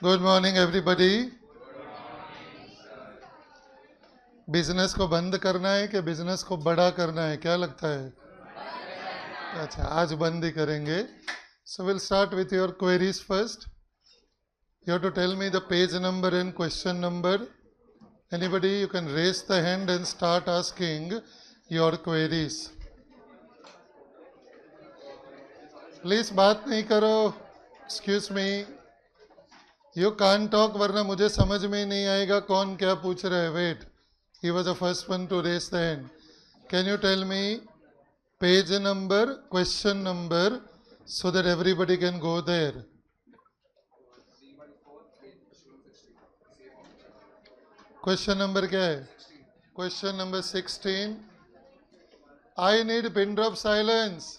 Good morning everybody. Business को बंद करना है कि बिजनेस को बड़ा करना है, क्या लगता है? अच्छा, आज बंद ही करेंगे। So will start with your queries first. You have to tell me the page number and question number. Anybody you can raise the hand and start asking your queries. Please बात नहीं करो. Excuse me, you can't talk, वरना मुझे समझ में ही नहीं आएगा कौन क्या पूछ रहा है. Wait, he was the first one to raise the hand. Can you tell me page number, question number, so that everybody can go there? Question number क्या है? Question number 16. I need pin drop silence.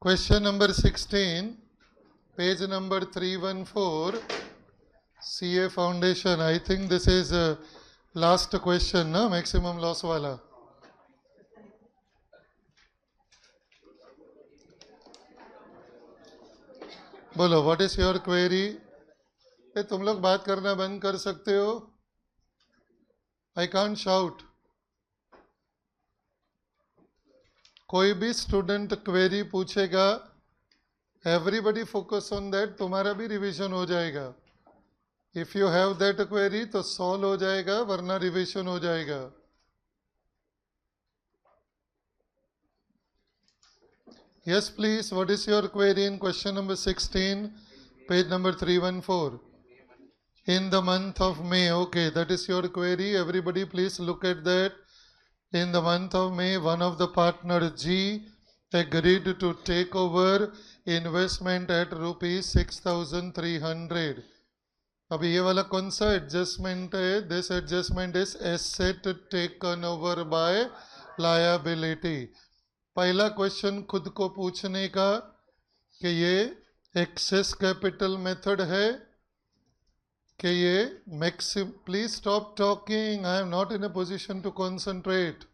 Question number 16, page number 314, CA Foundation. I think this is last question, na? Maximum loss वाला. बोलो, what is your query? तुम लोग बात करना बंद कर सकते हो? I can't shout. कोई भी स्टूडेंट क्वेरी पूछेगा, एवरीबडी फोकस ऑन दैट, तुम्हारा भी रिवीजन हो जाएगा. If you have that query तो सॉल्व हो जाएगा, वरना रिवीजन हो जाएगा. Yes, please. What is your query in question number 16, page number 314? In the month of May. Okay, that is your query. Everybody please look at that. In the month of May, one of the partner G agreed to take over investment at rupees 6,300. अब ये वाला कौन सा adjustment है? This adjustment is asset taken over by liability. पहला question खुद को पूछने का कि ये एक्सेस कैपिटल मेथड है कि ये maxim. Please stop talking, I am not in a position to concentrate.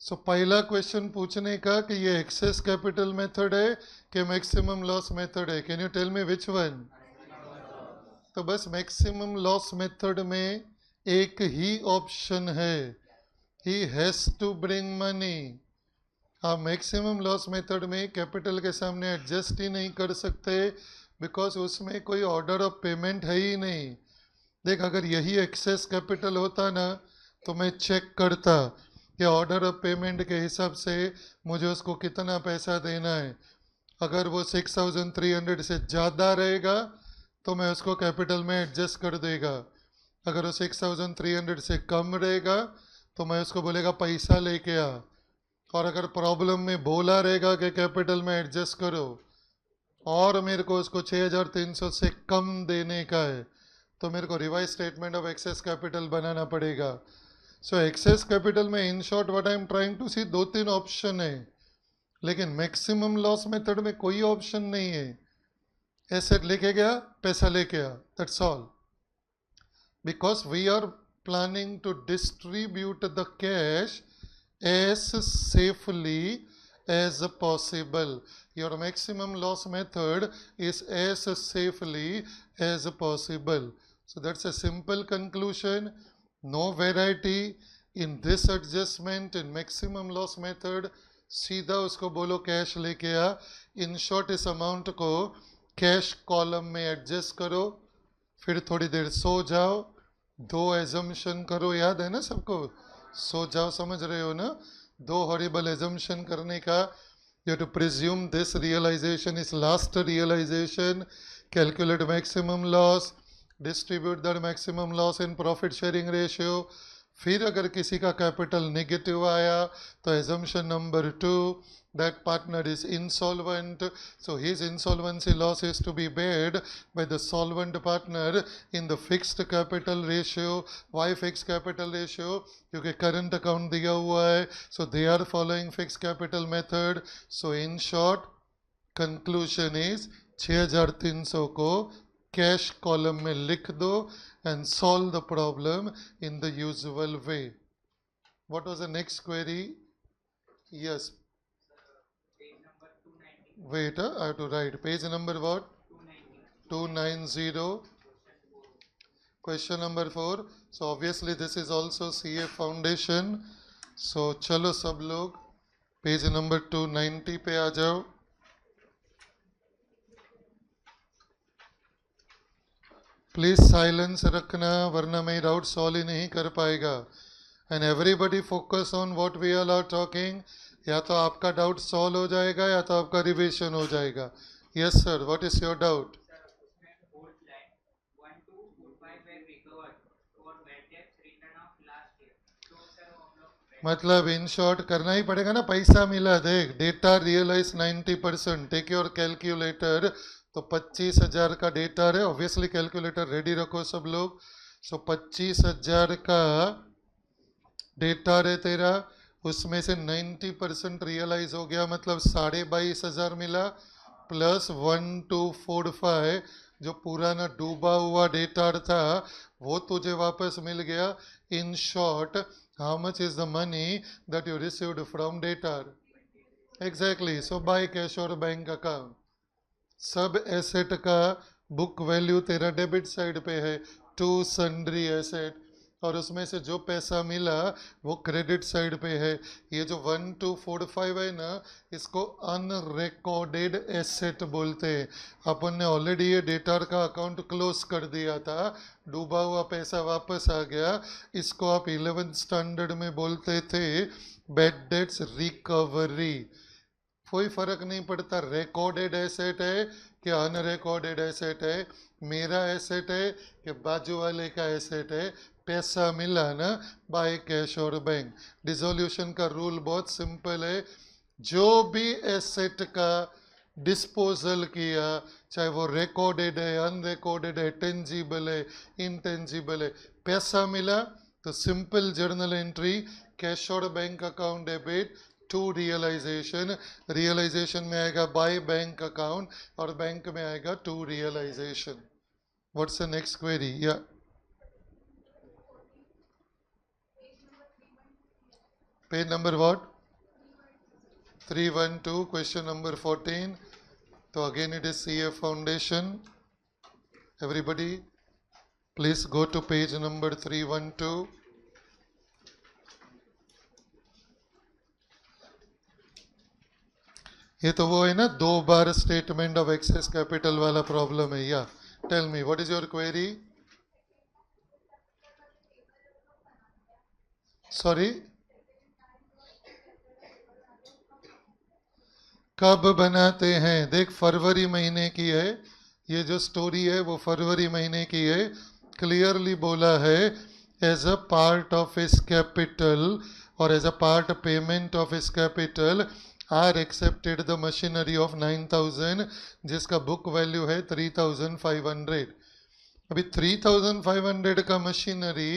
So पहला क्वेश्चन पूछने का कि ये एक्सेस कैपिटल मेथड है कि मैक्सिमम लॉस मेथड है. Can you tell me which one? तो बस मैक्सिमम लॉस मेथड में एक ही ऑप्शन है, he has to bring money. आप मैक्सिमम लॉस मेथड में कैपिटल के सामने एडजस्ट ही नहीं कर सकते, बिकॉज उसमें कोई ऑर्डर ऑफ पेमेंट है ही नहीं. देख, अगर यही एक्सेस कैपिटल होता ना तो मैं चेक करता कि ऑर्डर ऑफ पेमेंट के हिसाब से मुझे उसको कितना पैसा देना है. अगर वो 6,300 से ज़्यादा रहेगा तो मैं उसको कैपिटल में एडजस्ट कर देगा. अगर वो 6,300 से कम रहेगा तो मैं उसको बोलेगा पैसा लेके आ. और अगर प्रॉब्लम में बोला रहेगा कि कैपिटल में एडजस्ट करो और मेरे को उसको 6,300 से कम देने का है तो मेरे को revise statement of excess capital बनाना पड़ेगा. सो एक्सेस कैपिटल में in short what I am trying to see, 2-3 option है, लेकिन मैक्सिमम लॉस मेथड में कोई ऑप्शन नहीं है. एसेट लेके गया, पैसा लेके आ, that's all. Because we are planning to distribute the cash as safely as possible. Your maximum loss method is as safely as possible. So that's a simple conclusion. No variety in this adjustment in maximum loss method. सीधा उसको बोलो cash लेके आ. In short इस amount को cash column में adjust करो, फिर थोड़ी देर सो जाओ, 2 एजम्पशन करो. याद है ना सबको? सो जाओ, समझ रहे हो ना? 2 हॉरिबल एजम्पशन करने का. You have to presume this realisation is last realisation, calculate maximum loss, distribute that maximum loss in profit sharing ratio. फिर अगर किसी का कैपिटल नेगेटिव आया तो assumption number 2, that partner is insolvent, so his insolvency loss is to be paid by the solvent partner in the fixed capital ratio. Why fixed capital ratio? क्योंकि current account दिया हुआ है, so they are following fixed capital method. So in short, conclusion is 6,300 को cash column में लिख दो and solve the problem in the usual way. What was the next query? Yes. Wait, I have to write. Page number what? 290. Question number 4. So obviously this is also CA Foundation. So चलो सब लोग page number 290 पे आ जाओ. Please silence रखना वरना मैं doubt solve ही नहीं कर पाएगा. And everybody focus on what we are talking. या तो आपका डाउट सॉल्व हो जाएगा या तो आपका रिविजन हो जाएगा. Yes sir, what is your doubt? मतलब इन शॉर्ट करना ही पड़ेगा ना, पैसा मिला. देख, data realise 90%. Take your calculator. तो 25,000 का डेटा है. ऑब्वियसली कैलकुलेटर रेडी रखो सब लोग. सो 25,000 का डेटा है तेरा, उसमें से 90% रियलाइज हो गया, मतलब 22,500 मिला. प्लस 1245 जो पुराना डूबा हुआ डेटा था वो तुझे वापस मिल गया. In short, how much is the money that you received from datar? Exactly. So buy cash or bank account. सब एसेट का बुक वैल्यू तेरा डेबिट साइड पे है, टू सन्ड्री एसेट, और उसमें से जो पैसा मिला वो क्रेडिट साइड पे है. ये जो 1245 है ना, इसको अनरिकॉर्डेड एसेट बोलते हैं. अपन ने ऑलरेडी ये डेटा का अकाउंट क्लोज कर दिया था, डूबा हुआ पैसा वापस आ गया. इसको आप 11th स्टैंडर्ड में बोलते थे बैड डेट्स रिकवरी. कोई फर्क नहीं पड़ता रिकॉर्डेड एसेट है कि अनरिकॉर्डेड एसेट है, मेरा एसेट है कि बाजू वाले का एसेट है. पैसा मिला ना, बाय कैश और बैंक. डिसोल्यूशन का रूल बहुत सिंपल है. जो भी एसेट का डिस्पोजल किया, चाहे वो रिकॉर्डेड है, अनरिकॉर्डेड है, टेंजिबल है, इनटेंजिबल है, पैसा मिला तो सिंपल जर्नल एंट्री, कैश और bank account debit to realisation. Realisation में आएगा बाय बैंक अकाउंट और बैंक में आएगा to realisation. What's the next query? Yeah page number what? 312. Question number 14. तो again it is CA foundation. Everybody please go to page number 312. ये तो वो है ना, 2 बार स्टेटमेंट ऑफ एक्सेस कैपिटल वाला प्रॉब्लम है. Yeah tell me what is your query? Sorry, कब बनाते हैं? देख, फरवरी महीने की है ये जो स्टोरी है, वो फरवरी महीने की है. क्लियरली बोला है as a part of his capital और as a part payment of his capital are accepted the machinery of 9,000 जिसका बुक वैल्यू है 3,500. अभी 3,500 का मशीनरी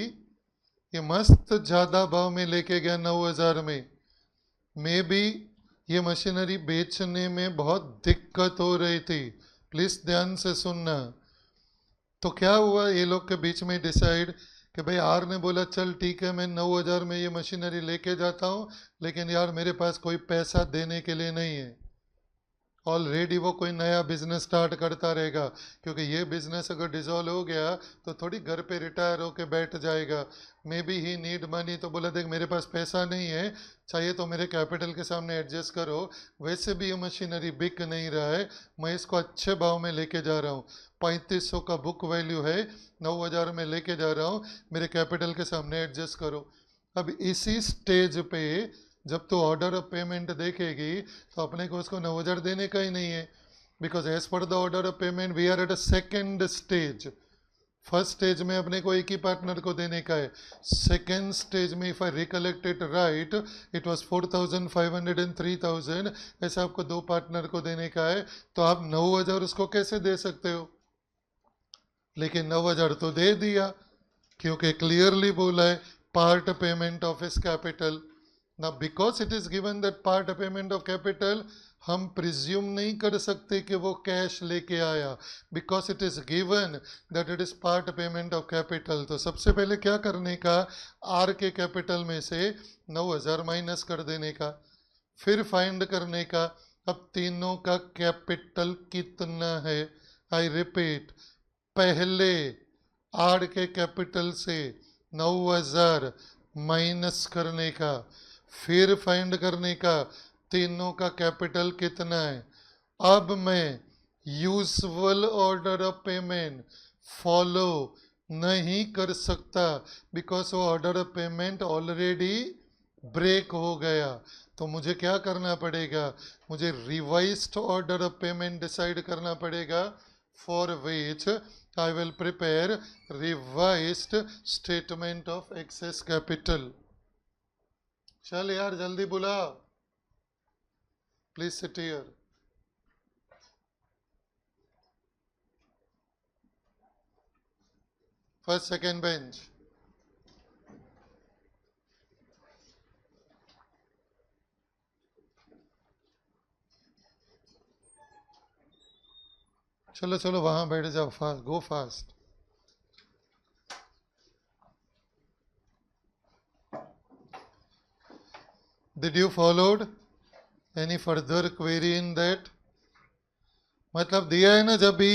ये मस्त ज़्यादा भाव में लेके गया 9,000 में. मे बी ये मशीनरी बेचने में बहुत दिक्कत हो रही थी. प्लीज़ ध्यान से सुनना. तो क्या हुआ, ये लोग के बीच में डिसाइड कि भाई आर ने बोला चल ठीक है मैं 9,000 में ये मशीनरी लेके जाता हूँ, लेकिन यार मेरे पास कोई पैसा देने के लिए नहीं है. ऑलरेडी वो कोई नया बिजनेस स्टार्ट करता रहेगा, क्योंकि ये बिजनेस अगर डिसॉल्व हो गया तो थोड़ी घर पे रिटायर होके बैठ जाएगा. May be he need money. तो बोला देख मेरे पास पैसा नहीं है, चाहिए तो मेरे कैपिटल के सामने एडजस्ट करो. वैसे भी ये मशीनरी बिक नहीं रहा है, मैं इसको अच्छे भाव में लेके जा रहा हूँ. 3,500 का बुक वैल्यू है, 9,000 में लेके जा रहा हूँ, मेरे कैपिटल के सामने एडजस्ट करो. अब इसी स्टेज पे जब तो ऑर्डर ऑफ पेमेंट देखेगी तो अपने को उसको 9,000 देने का ही नहीं है, because as per the order of payment we are at a second stage. First stage में अपने को एक ही पार्टनर को देने का है. सेकेंड स्टेज में if I recollect it right, it was 4,500 and 3,000, ऐसा आपको 2 पार्टनर को देने का है. तो आप 9,000 उसको कैसे दे सकते हो? लेकिन 9,000 तो दे दिया, क्योंकि क्लियरली बोला है part payment of his capital. Now because it is given that part payment of capital, हम प्रिज्यूम नहीं कर सकते कि वो कैश लेके आया, because it is given that it is part payment of capital. तो सबसे पहले क्या करने का, आर के कैपिटल में से 9,000 माइनस कर देने का. फिर फाइंड करने का। अब तीनों का कैपिटल कितना है? आई रिपीट, पहले आर के कैपिटल से 9,000 माइनस करने का, फिर फाइंड करने का तीनों का कैपिटल कितना है। अब मैं usual order of payment follow नहीं कर सकता बिकॉज वो order of payment already break हो गया। तो मुझे क्या करना पड़ेगा? मुझे revised order of payment decide करना पड़ेगा, for which I will prepare revised statement of excess capital. चल यार जल्दी बुला, please sit here. First second bench. चलो चलो वहां बैठ जाओ, fast go fast. Did you followed any further query in that? मतलब दिया है ना जब भी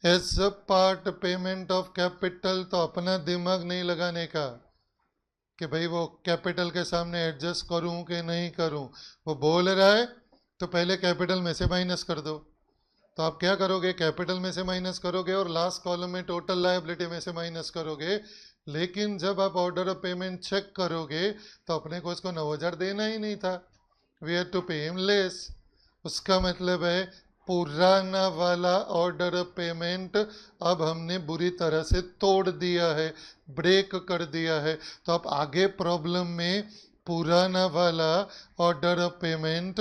as a part payment of capital, तो अपना दिमाग नहीं लगाने का कि भाई वो कैपिटल के सामने एडजस्ट करूं कि नहीं करूं। वो बोल रहा है तो पहले कैपिटल में से माइनस कर दो। तो आप क्या करोगे? कैपिटल में से माइनस करोगे और लास्ट कॉलम में टोटल लायबिलिटी में से माइनस करोगे। लेकिन जब आप ऑर्डर ऑफ पेमेंट चेक करोगे तो अपने को उसको 9,000 देना ही नहीं था, we had to pay him less. उसका मतलब है पुराना वाला ऑर्डर ऑफ पेमेंट अब हमने बुरी तरह से तोड़ दिया है, ब्रेक कर दिया है। तो आप आगे प्रॉब्लम में पुराना वाला ऑर्डर ऑफ पेमेंट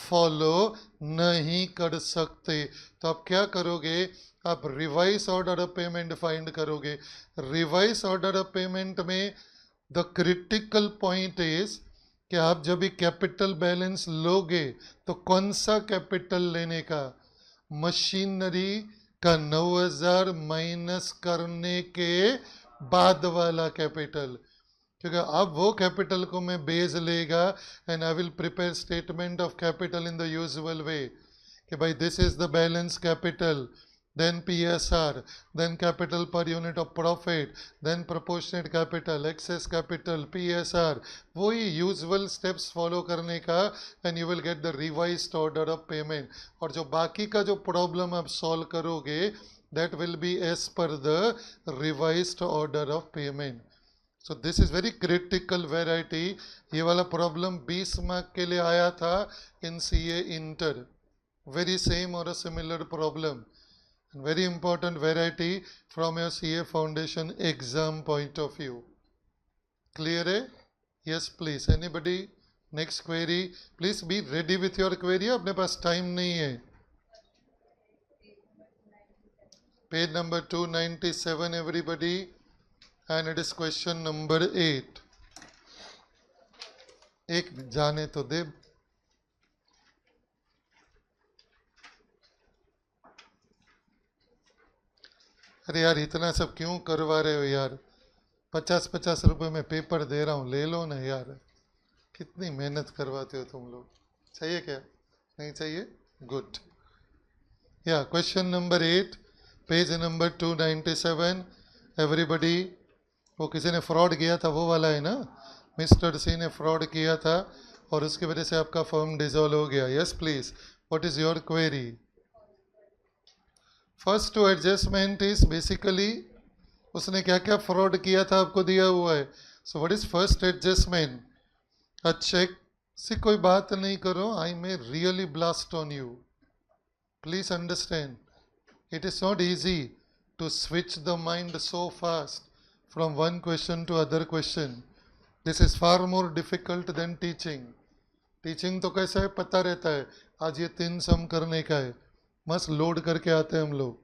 फॉलो नहीं कर सकते। तो आप क्या करोगे? आप revise order of payment find करोगे। रिवाइज ऑर्डर ऑफ पेमेंट में द क्रिटिकल पॉइंट इज कि आप जब भी कैपिटल बैलेंस लोगे तो कौन सा कैपिटल लेने का? मशीनरी का 9,000 माइनस करने के बाद वाला कैपिटल, क्योंकि अब वो कैपिटल को मैं बेस लेगा and I will prepare statement of capital in the usual way कि भाई this is the balance capital, then PSR, then capital per unit of profit, then proportionate capital, excess capital, PSR, वही usual steps follow करने का and you will get the revised order of payment. और जो बाकी का जो problem आप solve करोगे that will be as per the revised order of payment. So this is very critical variety. ये वाला प्रॉब्लम 20 मार्क के लिए आया था in CA inter, very same or a similar problem, very important variety from your CA foundation exam point of view. Clear है? Yes please. Anybody? Next query. Please be ready with your query. अपने पास time नहीं है। Page number 297 everybody, and it is question number 8. एक जाने तो दे। अरे यार इतना सब क्यों करवा रहे हो यार? 50-50 रुपए में पेपर दे रहा हूँ, ले लो ना यार। कितनी मेहनत करवाते हो तुम लोग। चाहिए क्या? नहीं चाहिए? गुड। या question number 8, page number 297 everybody. वो किसी ने फ्रॉड किया था वो वाला है ना? मिस्टर सी ने फ्रॉड किया था और उसकी वजह से आपका फर्म डिसॉल्व हो गया। Yes please, what is your query? First two adjustment is basically उसने क्या क्या फ्रॉड किया था आपको दिया हुआ है। So what is first adjustment? A cheque से कोई बात नहीं करो, I may really blast on you, please understand it is not easy to switch the mind so fast from one question to other question. This is far more difficult than teaching. Teaching तो कैसा है पता रहता है, आज ये 3 सम करने का है, मस्त लोड करके आते हैं हम लोग।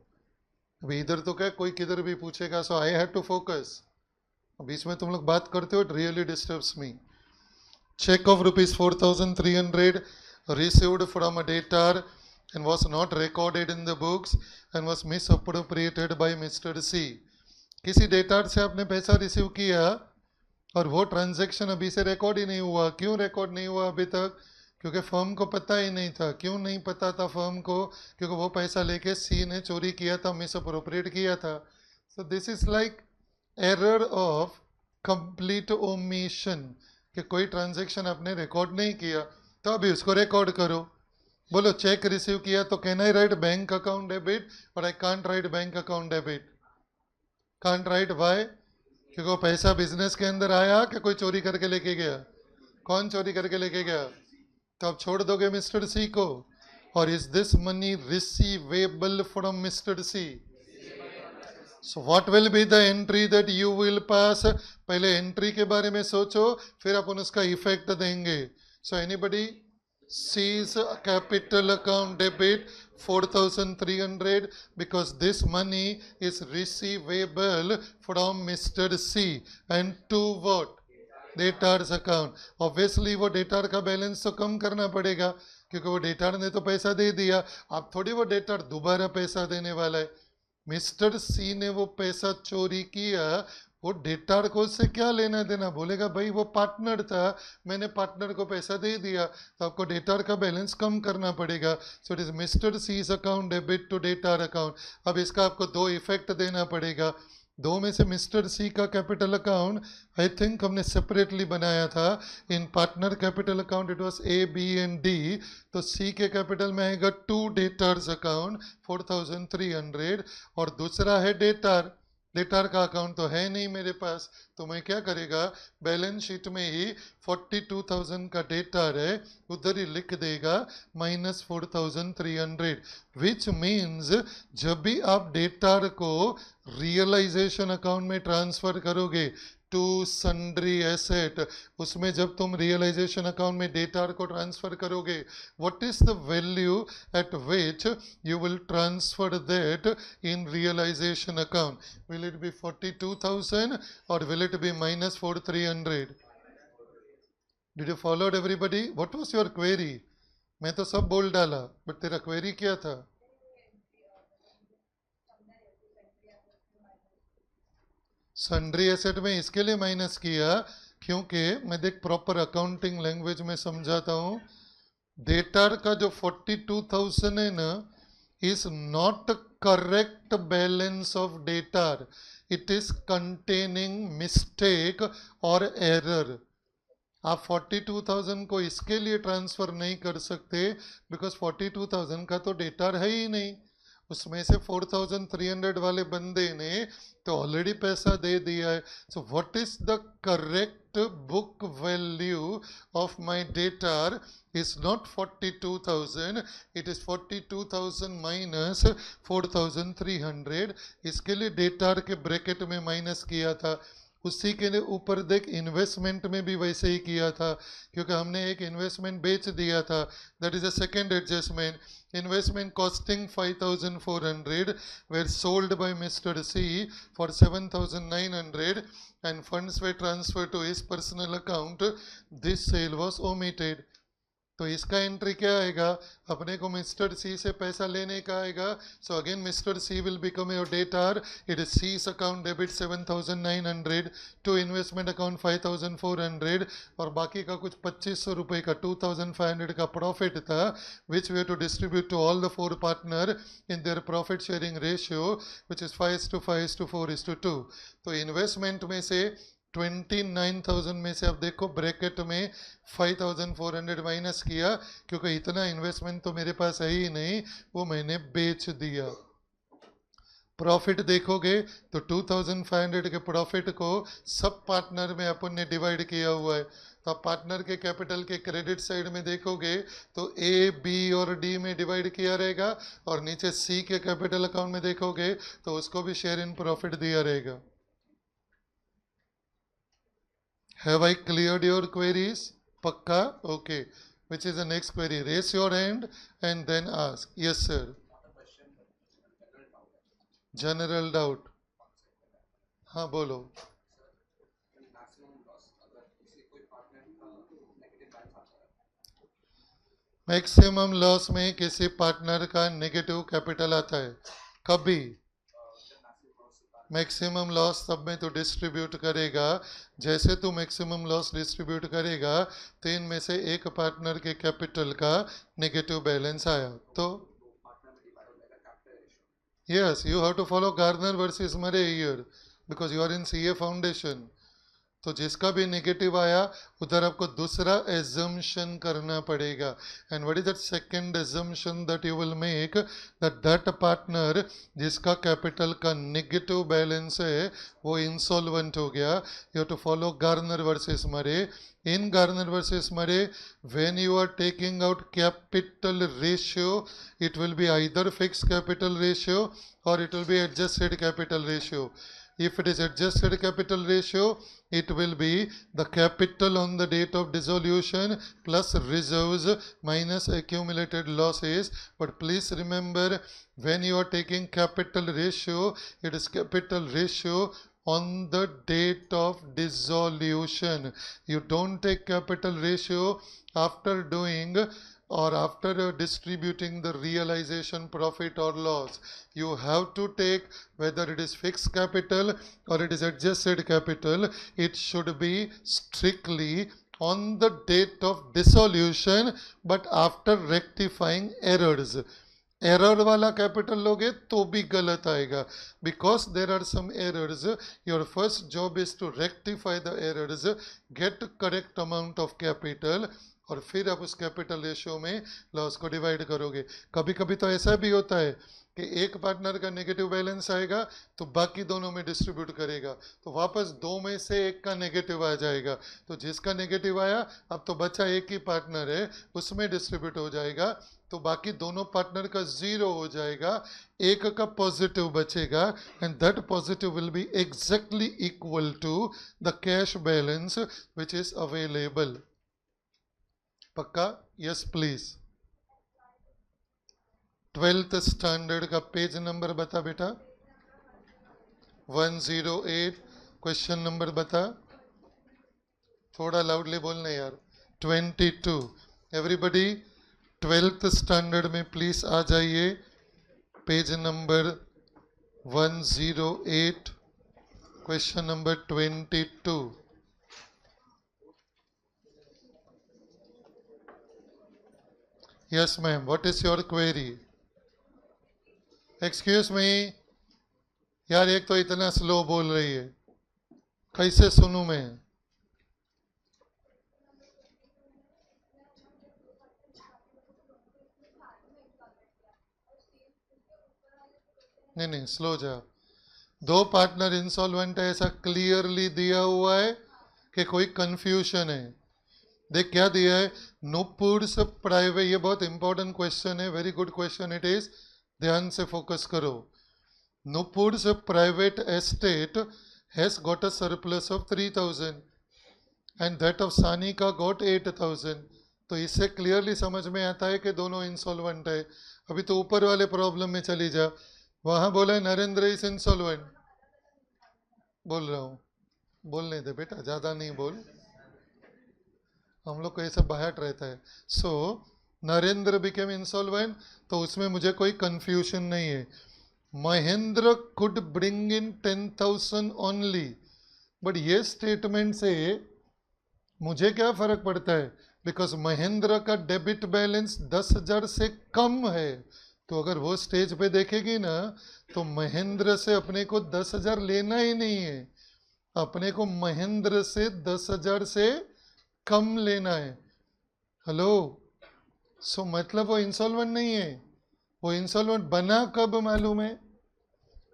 अभी इधर तो क्या कोई किधर भी पूछेगा, so I have to focus. बीच में तुम लोग बात करते हो, it really disturbs me. Check of ₹4,300 received from a debtor and was not recorded in the books and was misappropriated by Mr. C. किसी डेटार से आपने पैसा रिसीव किया और वो ट्रांजैक्शन अभी से रिकॉर्ड ही नहीं हुआ। क्यों रिकॉर्ड नहीं हुआ अभी तक? क्योंकि फर्म को पता ही नहीं था. क्यों नहीं पता था फर्म को? क्योंकि वो पैसा लेके सी ने चोरी किया था, मिस अप्रोप्रिएट किया था. सो this is like error of complete omission, कि कोई ट्रांजैक्शन आपने रिकॉर्ड नहीं किया तो अभी उसको रिकॉर्ड करो. बोलो, चेक रिसीव किया तो can I write bank account debit और I can't write bank account debit? Can't write. Why? क्योंकि वो पैसा बिजनेस के अंदर आया कि कोई चोरी करके लेके गया? कौन चोरी करके लेके गया? तो आप छोड़ दोगे मिस्टर सी को? Or is this money receivable from mister C? So what will be the entry that you will pass? पहले एंट्री के बारे में सोचो, फिर अपन उसका इफेक्ट देंगे. So anybody sees capital account debit 4,300 because this money is receivable from Mr. C and to what? Debtor's account. Obviously वो debtor का बैलेंस तो कम करना पड़ेगा, क्योंकि वो डेटार ने तो पैसा दे दिया. आप थोड़ी वो डेटार दोबारा पैसा देने वाला है. मिस्टर सी ने वो पैसा चोरी किया, वो डेटार को उससे क्या लेना देना? बोलेगा भाई वो पार्टनर था, मैंने पार्टनर को पैसा दे दिया, तो आपको डेटार का बैलेंस कम करना पड़ेगा. So it is Mr C's account debit to debtor account. अब इसका आपको दो इफेक्ट देना पड़ेगा. दो में से मिस्टर सी का कैपिटल अकाउंट आई थिंक हमने सेपरेटली बनाया था. In partner capital account it was A B and D. तो सी के कैपिटल में आएगा टू डेटार्स अकाउंट 4,300 और दूसरा है डेटार. डेटार का अकाउंट तो है नहीं मेरे पास, तो मैं क्या करेगा, बैलेंस शीट में ही 42,000 का डेटार है, उधर ही लिख देगा -4,300. विच मीन्स जब भी आप डेटार को रियलाइजेशन अकाउंट में ट्रांसफर करोगे टू सन्ड्री एसेट, उसमें जब तुम रियलाइजेशन अकाउंट में डेटार को ट्रांसफर करोगे, what is the value at which you will transfer that in realisation account? Will it be 42,000 or will it be -4,300? Did you followed everybody? What was your query? मैं तो सब बोल डाला, but तेरा query क्या था? Sundry asset में इसके लिए माइनस किया क्योंकि मैं देख प्रॉपर अकाउंटिंग लैंग्वेज में समझाता हूँ. डेटार का जो 42,000 है ना, is not correct balance of debtor. It is containing mistake और एरर. आप 42,000 को इसके लिए ट्रांसफर नहीं कर सकते बिकॉज 42,000 का तो डेटार है ही नहीं. उसमें से 4,300 वाले बंदे ने तो ऑलरेडी पैसा दे दिया है. So what is the correct book value of my debtor is not 42,000, it is 42,000 minus 4,300. इसके लिए डेटार के ब्रैकेट में माइनस किया था. उसी के लिए ऊपर देख इन्वेस्टमेंट में भी वैसे ही किया था, क्योंकि हमने एक इन्वेस्टमेंट बेच दिया था. That is a second adjustment. Investment costing 5,400 were sold by Mr. C for 7,900 and funds were transferred to his personal account. This sale was omitted. तो इसका एंट्री क्या आएगा? अपने को मिस्टर सी से पैसा लेने का आएगा. So again Mr C will become your debtor. It is C's account debit 7,900 to investment account 5,400 और बाकी का कुछ 2,500 रुपये का 2,500 का प्रॉफिट था, which we to distribute to all the 4 partner in their profit sharing ratio which is 5:5:4:2. तो investment में से 29,000 में से अब देखो ब्रैकेट में 5,400 माइनस किया, क्योंकि इतना इन्वेस्टमेंट तो मेरे पास है ही नहीं, वो मैंने बेच दिया. प्रॉफिट देखोगे तो 2,500 के प्रॉफिट को सब पार्टनर में अपन ने डिवाइड किया हुआ है. तो आप पार्टनर के कैपिटल के क्रेडिट साइड में देखोगे तो ए बी और डी में डिवाइड किया रहेगा, और नीचे सी के कैपिटल अकाउंट में देखोगे तो उसको भी शेयर इन प्रॉफिट दिया रहेगा. Have I cleared your queries? Pakka? Okay. Which is the next query? Raise your hand and then ask. Yes, sir. General doubt. हाँ बोलो. मैक्सिमम लॉस में किसी पार्टनर का नेगेटिव कैपिटल आता है कभी? मैक्सिमम लॉस सब में तो डिस्ट्रीब्यूट करेगा, जैसे तू मैक्सिमम लॉस डिस्ट्रीब्यूट करेगा तो इनमें से एक पार्टनर के कैपिटल का नेगेटिव बैलेंस आया तो yes you have to follow Garner versus Murray here because you are in CA foundation. तो जिसका भी नेगेटिव आया उधर आपको दूसरा एजम्पशन करना पड़ेगा। And what is that second assumption that you will make, that partner जिसका कैपिटल का नेगेटिव बैलेंस है वो इंसॉल्वेंट हो गया। You have to follow Garner versus Murray. In Garner versus Murray when you are taking out capital ratio it will be either fixed capital ratio or it will be adjusted capital ratio. If it is adjusted capital ratio, it will be the capital on the date of dissolution plus reserves minus accumulated losses. But please remember, when you are taking capital ratio, it is capital ratio on the date of dissolution. You don't take capital ratio after doing or after distributing the realization profit or loss. You have to take whether it is fixed capital or it is adjusted capital. It should be strictly on the date of dissolution but after rectifying errors. Error वाला capital लोगे तो भी गलत आएगा because there are some errors. Your first job is to rectify the errors, get correct amount of capital और फिर आप उस कैपिटल रेशियो में लॉस को डिवाइड करोगे। कभी कभी तो ऐसा भी होता है कि एक पार्टनर का नेगेटिव बैलेंस आएगा तो बाकी दोनों में डिस्ट्रीब्यूट करेगा तो वापस दो में से एक का नेगेटिव आ जाएगा। तो जिसका नेगेटिव आया अब तो बचा एक ही पार्टनर है उसमें डिस्ट्रीब्यूट हो जाएगा तो बाकी दोनों पार्टनर का जीरो हो जाएगा, एक का पॉजिटिव बचेगा and that positive will be exactly equal to the cash balance which is available. पक्का? Yes please. 12th स्टैंडर्ड का पेज नंबर बता बेटा। 108। क्वेश्चन नंबर बता, थोड़ा लाउडली बोलना यार। 22। एवरीबडी 12th स्टैंडर्ड में प्लीज आ जाइए, page number 108 question number 22। Yes ma'am, what is your query? Excuse me यार, एक तो इतना स्लो बोल रही है, कैसे सुनूं मैं? नहीं नहीं, स्लो जा। दो पार्टनर इंसॉल्वेंट है ऐसा क्लियरली दिया हुआ है कि कोई कंफ्यूजन है? देख क्या दिया है, नुपुर्स प्राइवेट। ये बहुत इंपॉर्टेंट क्वेश्चन है, very good question it is, ध्यान से फोकस करो। Nupur's private estate has got a surplus of 3000 and that of Sanika got 8000। तो इससे क्लियरली समझ में आता है कि दोनों इंसॉल्वेंट है। अभी तो ऊपर वाले प्रॉब्लम में चली जा, वहां बोला है नरेंद्र इज इंसॉल्वेंट। बोल रहा हूं, बोलने दे बेटा, ज्यादा नहीं बोल, हम लोग को ये सब बाहर रहता है। सो नरेंद्र बिकेम इंसॉल्वेंट तो उसमें मुझे कोई कंफ्यूजन नहीं है। Mahendra could bring in 10,000 only, but ये स्टेटमेंट से मुझे क्या फर्क पड़ता है, बिकॉज महेंद्र का डेबिट बैलेंस 10,000 से कम है। तो अगर वो स्टेज पे देखेगी ना तो महेंद्र से अपने को 10,000 लेना ही नहीं है, अपने को महेंद्र से 10,000 से कम लेना है। हेलो, सो मतलब वो इंसॉल्वेंट नहीं है। वो इंसॉल्वेंट बना कब मालूम है?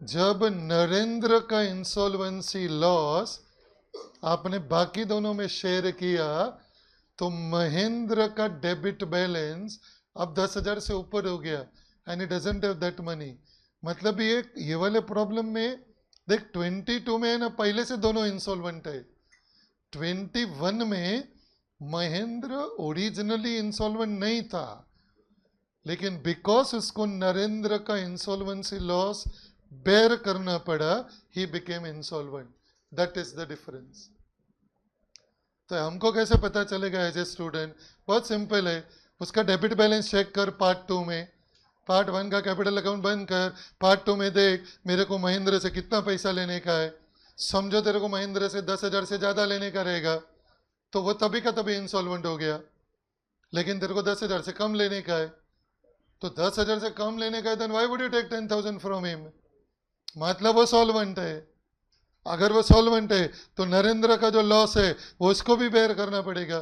जब नरेंद्र का इंसॉल्वेंसी लॉस आपने बाकी दोनों में शेयर किया तो महेंद्र का डेबिट बैलेंस अब 10,000 से ऊपर हो गया and it doesn't have that money. मतलब ये वाले प्रॉब्लम में देख, 22 में है ना, पहले से दोनों इंसॉल्वेंट है। 21 में महेंद्र ओरिजिनली इंसॉल्वेंट नहीं था, लेकिन बिकॉज उसको नरेंद्र का इंसॉल्वेंसी लॉस बेयर करना पड़ा, he became insolvent. That is the difference. तो हमको कैसे पता चलेगा एज ए स्टूडेंट? बहुत सिंपल है, उसका डेबिट बैलेंस चेक कर पार्ट 2 में। पार्ट 1 का कैपिटल अकाउंट बंद कर, पार्ट 2 में देख मेरे को महेंद्र से कितना पैसा लेने का है। समझो तेरे को महेंद्र से 10,000 से ज़्यादा लेने का रहेगा तो वो तभी का तभी इंसॉल्वेंट हो गया, लेकिन तेरे को 10,000 से कम लेने का है तो 10,000 से कम लेने का है, then why would you take 10,000 from him? मतलब वो सॉल्वेंट है। अगर वो सॉल्वेंट है तो नरेंद्र का जो लॉस है वो उसको भी बेयर करना पड़ेगा,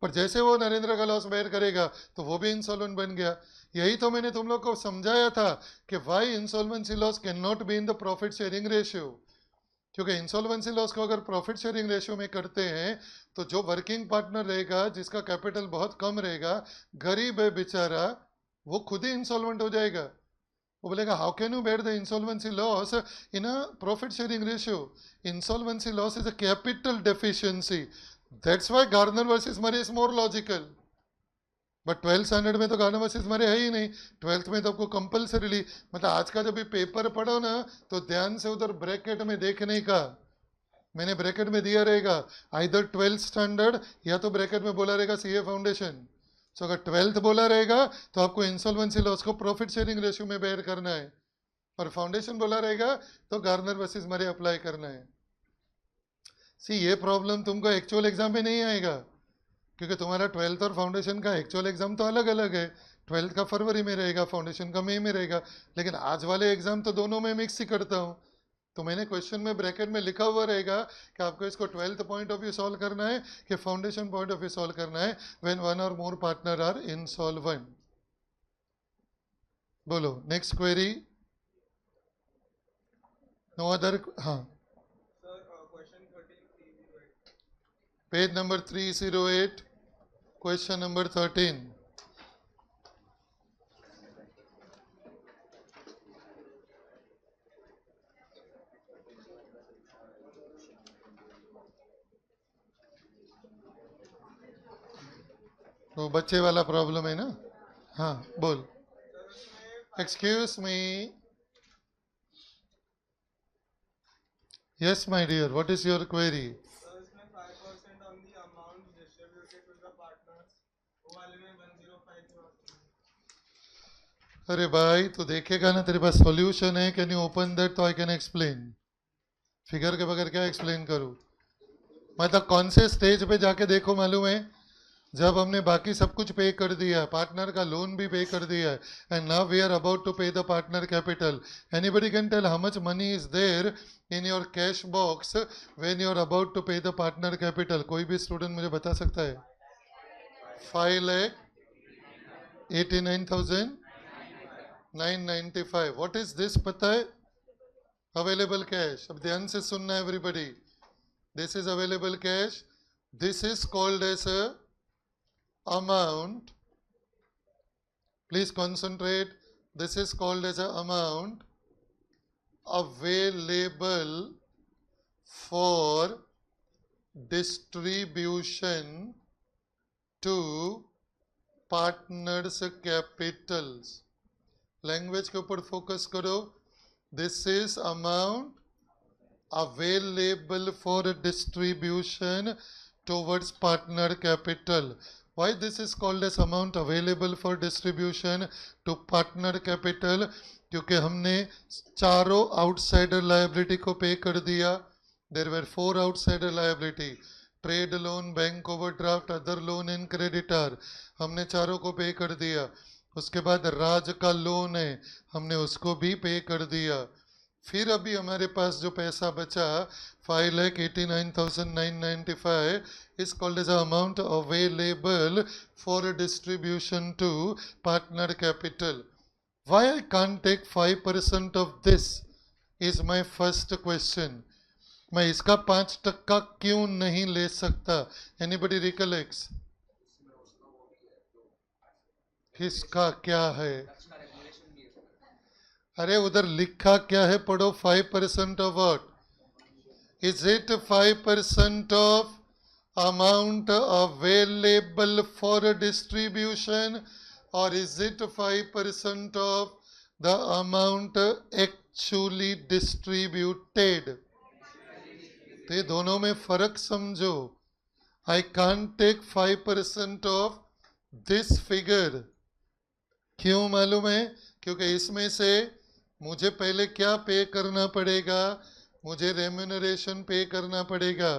पर जैसे वो नरेंद्र का लॉस बेयर करेगा तो वो भी इंसॉल्वेंट बन गया। यही तो मैंने तुम लोग को समझाया था कि why insolvency loss can not be in the profit sharing ratio, क्योंकि इंसॉल्वेंसी लॉस को अगर प्रॉफिट शेयरिंग रेशियो में करते हैं तो जो वर्किंग पार्टनर रहेगा जिसका कैपिटल बहुत कम रहेगा, गरीब है बेचारा, वो खुद ही इंसॉल्वेंट हो जाएगा। वो बोलेगा how can you bear the insolvency loss in a profit sharing ratio? Insolvency loss is a capital deficiency, that's why Gardner versus Murray is more logical. But 12th standard में तो गार्डनर वर्सेस मरे है ही नहीं, 12th में तो आपको compulsorily, मतलब आज का जब भी पेपर पढ़ो ना तो ध्यान से उधर ब्रैकेट में देखने का, मैंने ब्रैकेट में दिया रहेगा आइदर 12th स्टैंडर्ड या तो ब्रैकेट में बोला रहेगा सीए फाउंडेशन। सो अगर 12th बोला रहेगा तो आपको इंसॉल्वेंसी लॉस को प्रॉफिट शेयरिंग रेशियो में बेयर करना है, और फाउंडेशन बोला रहेगा तो गार्डनर वर्सेस मरे अप्लाई करना है। सी ये प्रॉब्लम तुमको एक्चुअल एग्जाम में नहीं आएगा, क्योंकि तुम्हारा 12th और फाउंडेशन का एक्चुअल एग्जाम तो अलग अलग है। 12th का फरवरी में रहेगा, फाउंडेशन का मई में रहेगा, लेकिन आज वाले एग्जाम तो दोनों में मिक्स ही करता हूँ। तो मैंने क्वेश्चन में ब्रैकेट में लिखा हुआ रहेगा कि आपको इसको 12th point of view solve करना है कि foundation point of view solve करना है when one or more partner are insolvent. बोलो नेक्स्ट क्वेरी। No other? हाँ, पेज नंबर 308, क्वेश्चन नंबर 13। तो बच्चे वाला प्रॉब्लम है ना? हाँ बोल। Excuse me, yes my dear, what is your query? अरे भाई तो देखेगा ना, तेरे पास सॉल्यूशन है, कैन यू ओपन दैट तो आई कैन एक्सप्लेन। फिगर के बगैर क्या एक्सप्लेन करूँ? मतलब कौन से स्टेज पे जाके देखो मालूम है, जब हमने बाकी सब कुछ पे कर दिया, पार्टनर का लोन भी पे कर दिया है, and now we are about to pay the partner capital. Anybody can tell how much money is there in your cash box when you are about to pay the partner capital? कोई भी student मुझे बता सकता है? 5,89,995। What is this पता है? Available cash. अब ध्यान से सुनना everybody, this is available cash, this is called as amount, please concentrate, this is called as a amount available for distribution to partners capitals। Language के ऊपर फोकस करो। This is amount available for distribution towards partner capital। Why this is called as amount available for distribution to partner capital? क्योंकि हमने चारों outsider liability को पे कर दिया। There were 4 outsider liability, trade loan, bank overdraft, other loan and creditor, हमने चारों को पे कर दिया। उसके बाद राज का लोन है, हमने उसको भी पे कर दिया। फिर अभी हमारे पास जो पैसा बचा 5,89,995 is called as amount available for distribution to partner capital। Why I can't take 5% of this is my first question। मैं इसका 5% क्यों नहीं ले सकता? Anybody recollects? इसका क्या है? अरे उधर लिखा क्या है, पढ़ो। 5% of what? Is it 5% of amount available for distribution, or is it 5% of the amount actually distributed? तो ये दोनों में फर्क समझो। I can't take 5% of this figure। क्यों मालूम है? क्योंकि इसमें से मुझे पहले क्या पे करना पड़ेगा, मुझे रेम्यूनरेशन पे करना पड़ेगा.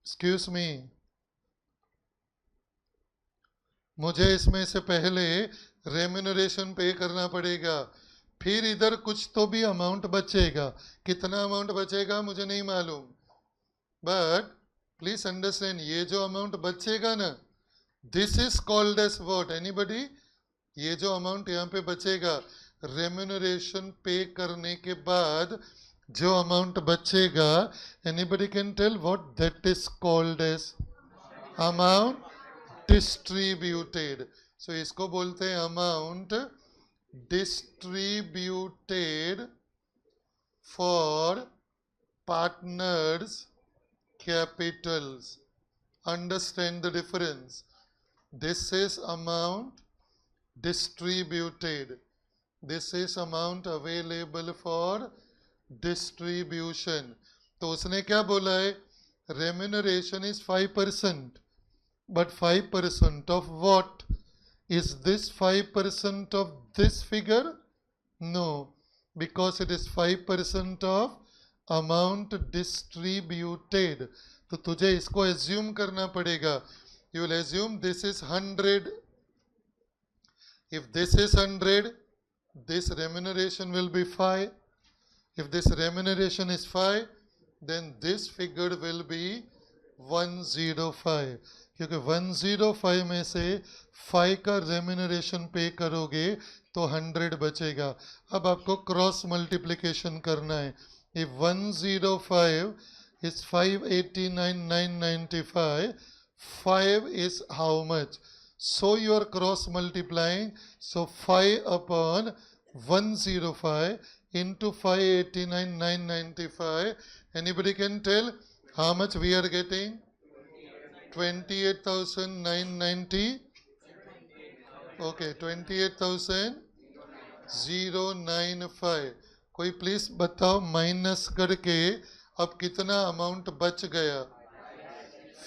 एक्सक्यूज मी, मुझे इसमें से पहले रेम्यूनरेशन पे करना पड़ेगा. फिर इधर कुछ तो भी अमाउंट बचेगा. कितना अमाउंट बचेगा मुझे नहीं मालूम, बट प्लीज अंडरस्टैंड, ये जो अमाउंट बचेगा ना, this is called as what anybody? ये जो अमाउंट यहाँ पे बचेगा रेम्यूनरेशन पे करने के बाद, जो अमाउंट बचेगा, anybody can tell what that is called as? Amount distributed. So इसको बोलते हैं amount distributed for partners capitals. Understand the difference. This is amount distributed. This is amount available for distribution. तो उसने क्या बोला है? Remuneration is 5%. But 5% of what? Is this 5% of this figure? No, because it is 5% of amount distributed. तो तुझे इसको assume करना पड़ेगा. You will assume this is 100. If this is 100, this remuneration will be 5. If this remuneration is 5, then this figure will be 105. क्योंकि 105 में से 5 का remuneration पे करोगे तो 100 बचेगा. अब आपको क्रॉस मल्टीप्लिकेशन करना है. If 105 is 589,995, 5 is how much? So you are cross multiplying. So 5 upon 105 into 589,995. Anybody can tell how much we are getting? 28,990. Okay, 28,095. कोई प्लीज बताओ माइनस करके अब कितना अमाउंट बच गया?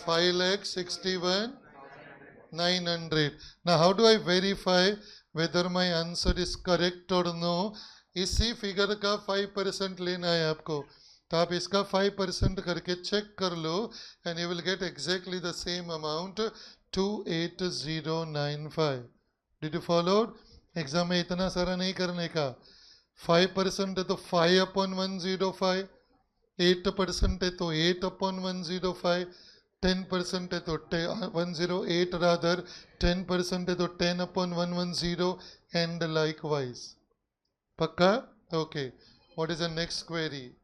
5,61,900. Now how do I verify whether my answer is correct or no? इसी figure का 5% लेना है आपको, तो आप इसका 5% करके चेक कर लो and you will get exactly the same amount 28095. Did you follow? Exam में इतना सारा नहीं करने का. 5% है तो 5 upon 105, 8% है तो 8 upon 105, 10% है तो 108 रादर 10% है तो 10 upon 110 एंड लाइकवाइज. पक्का? Okay. What is the next query?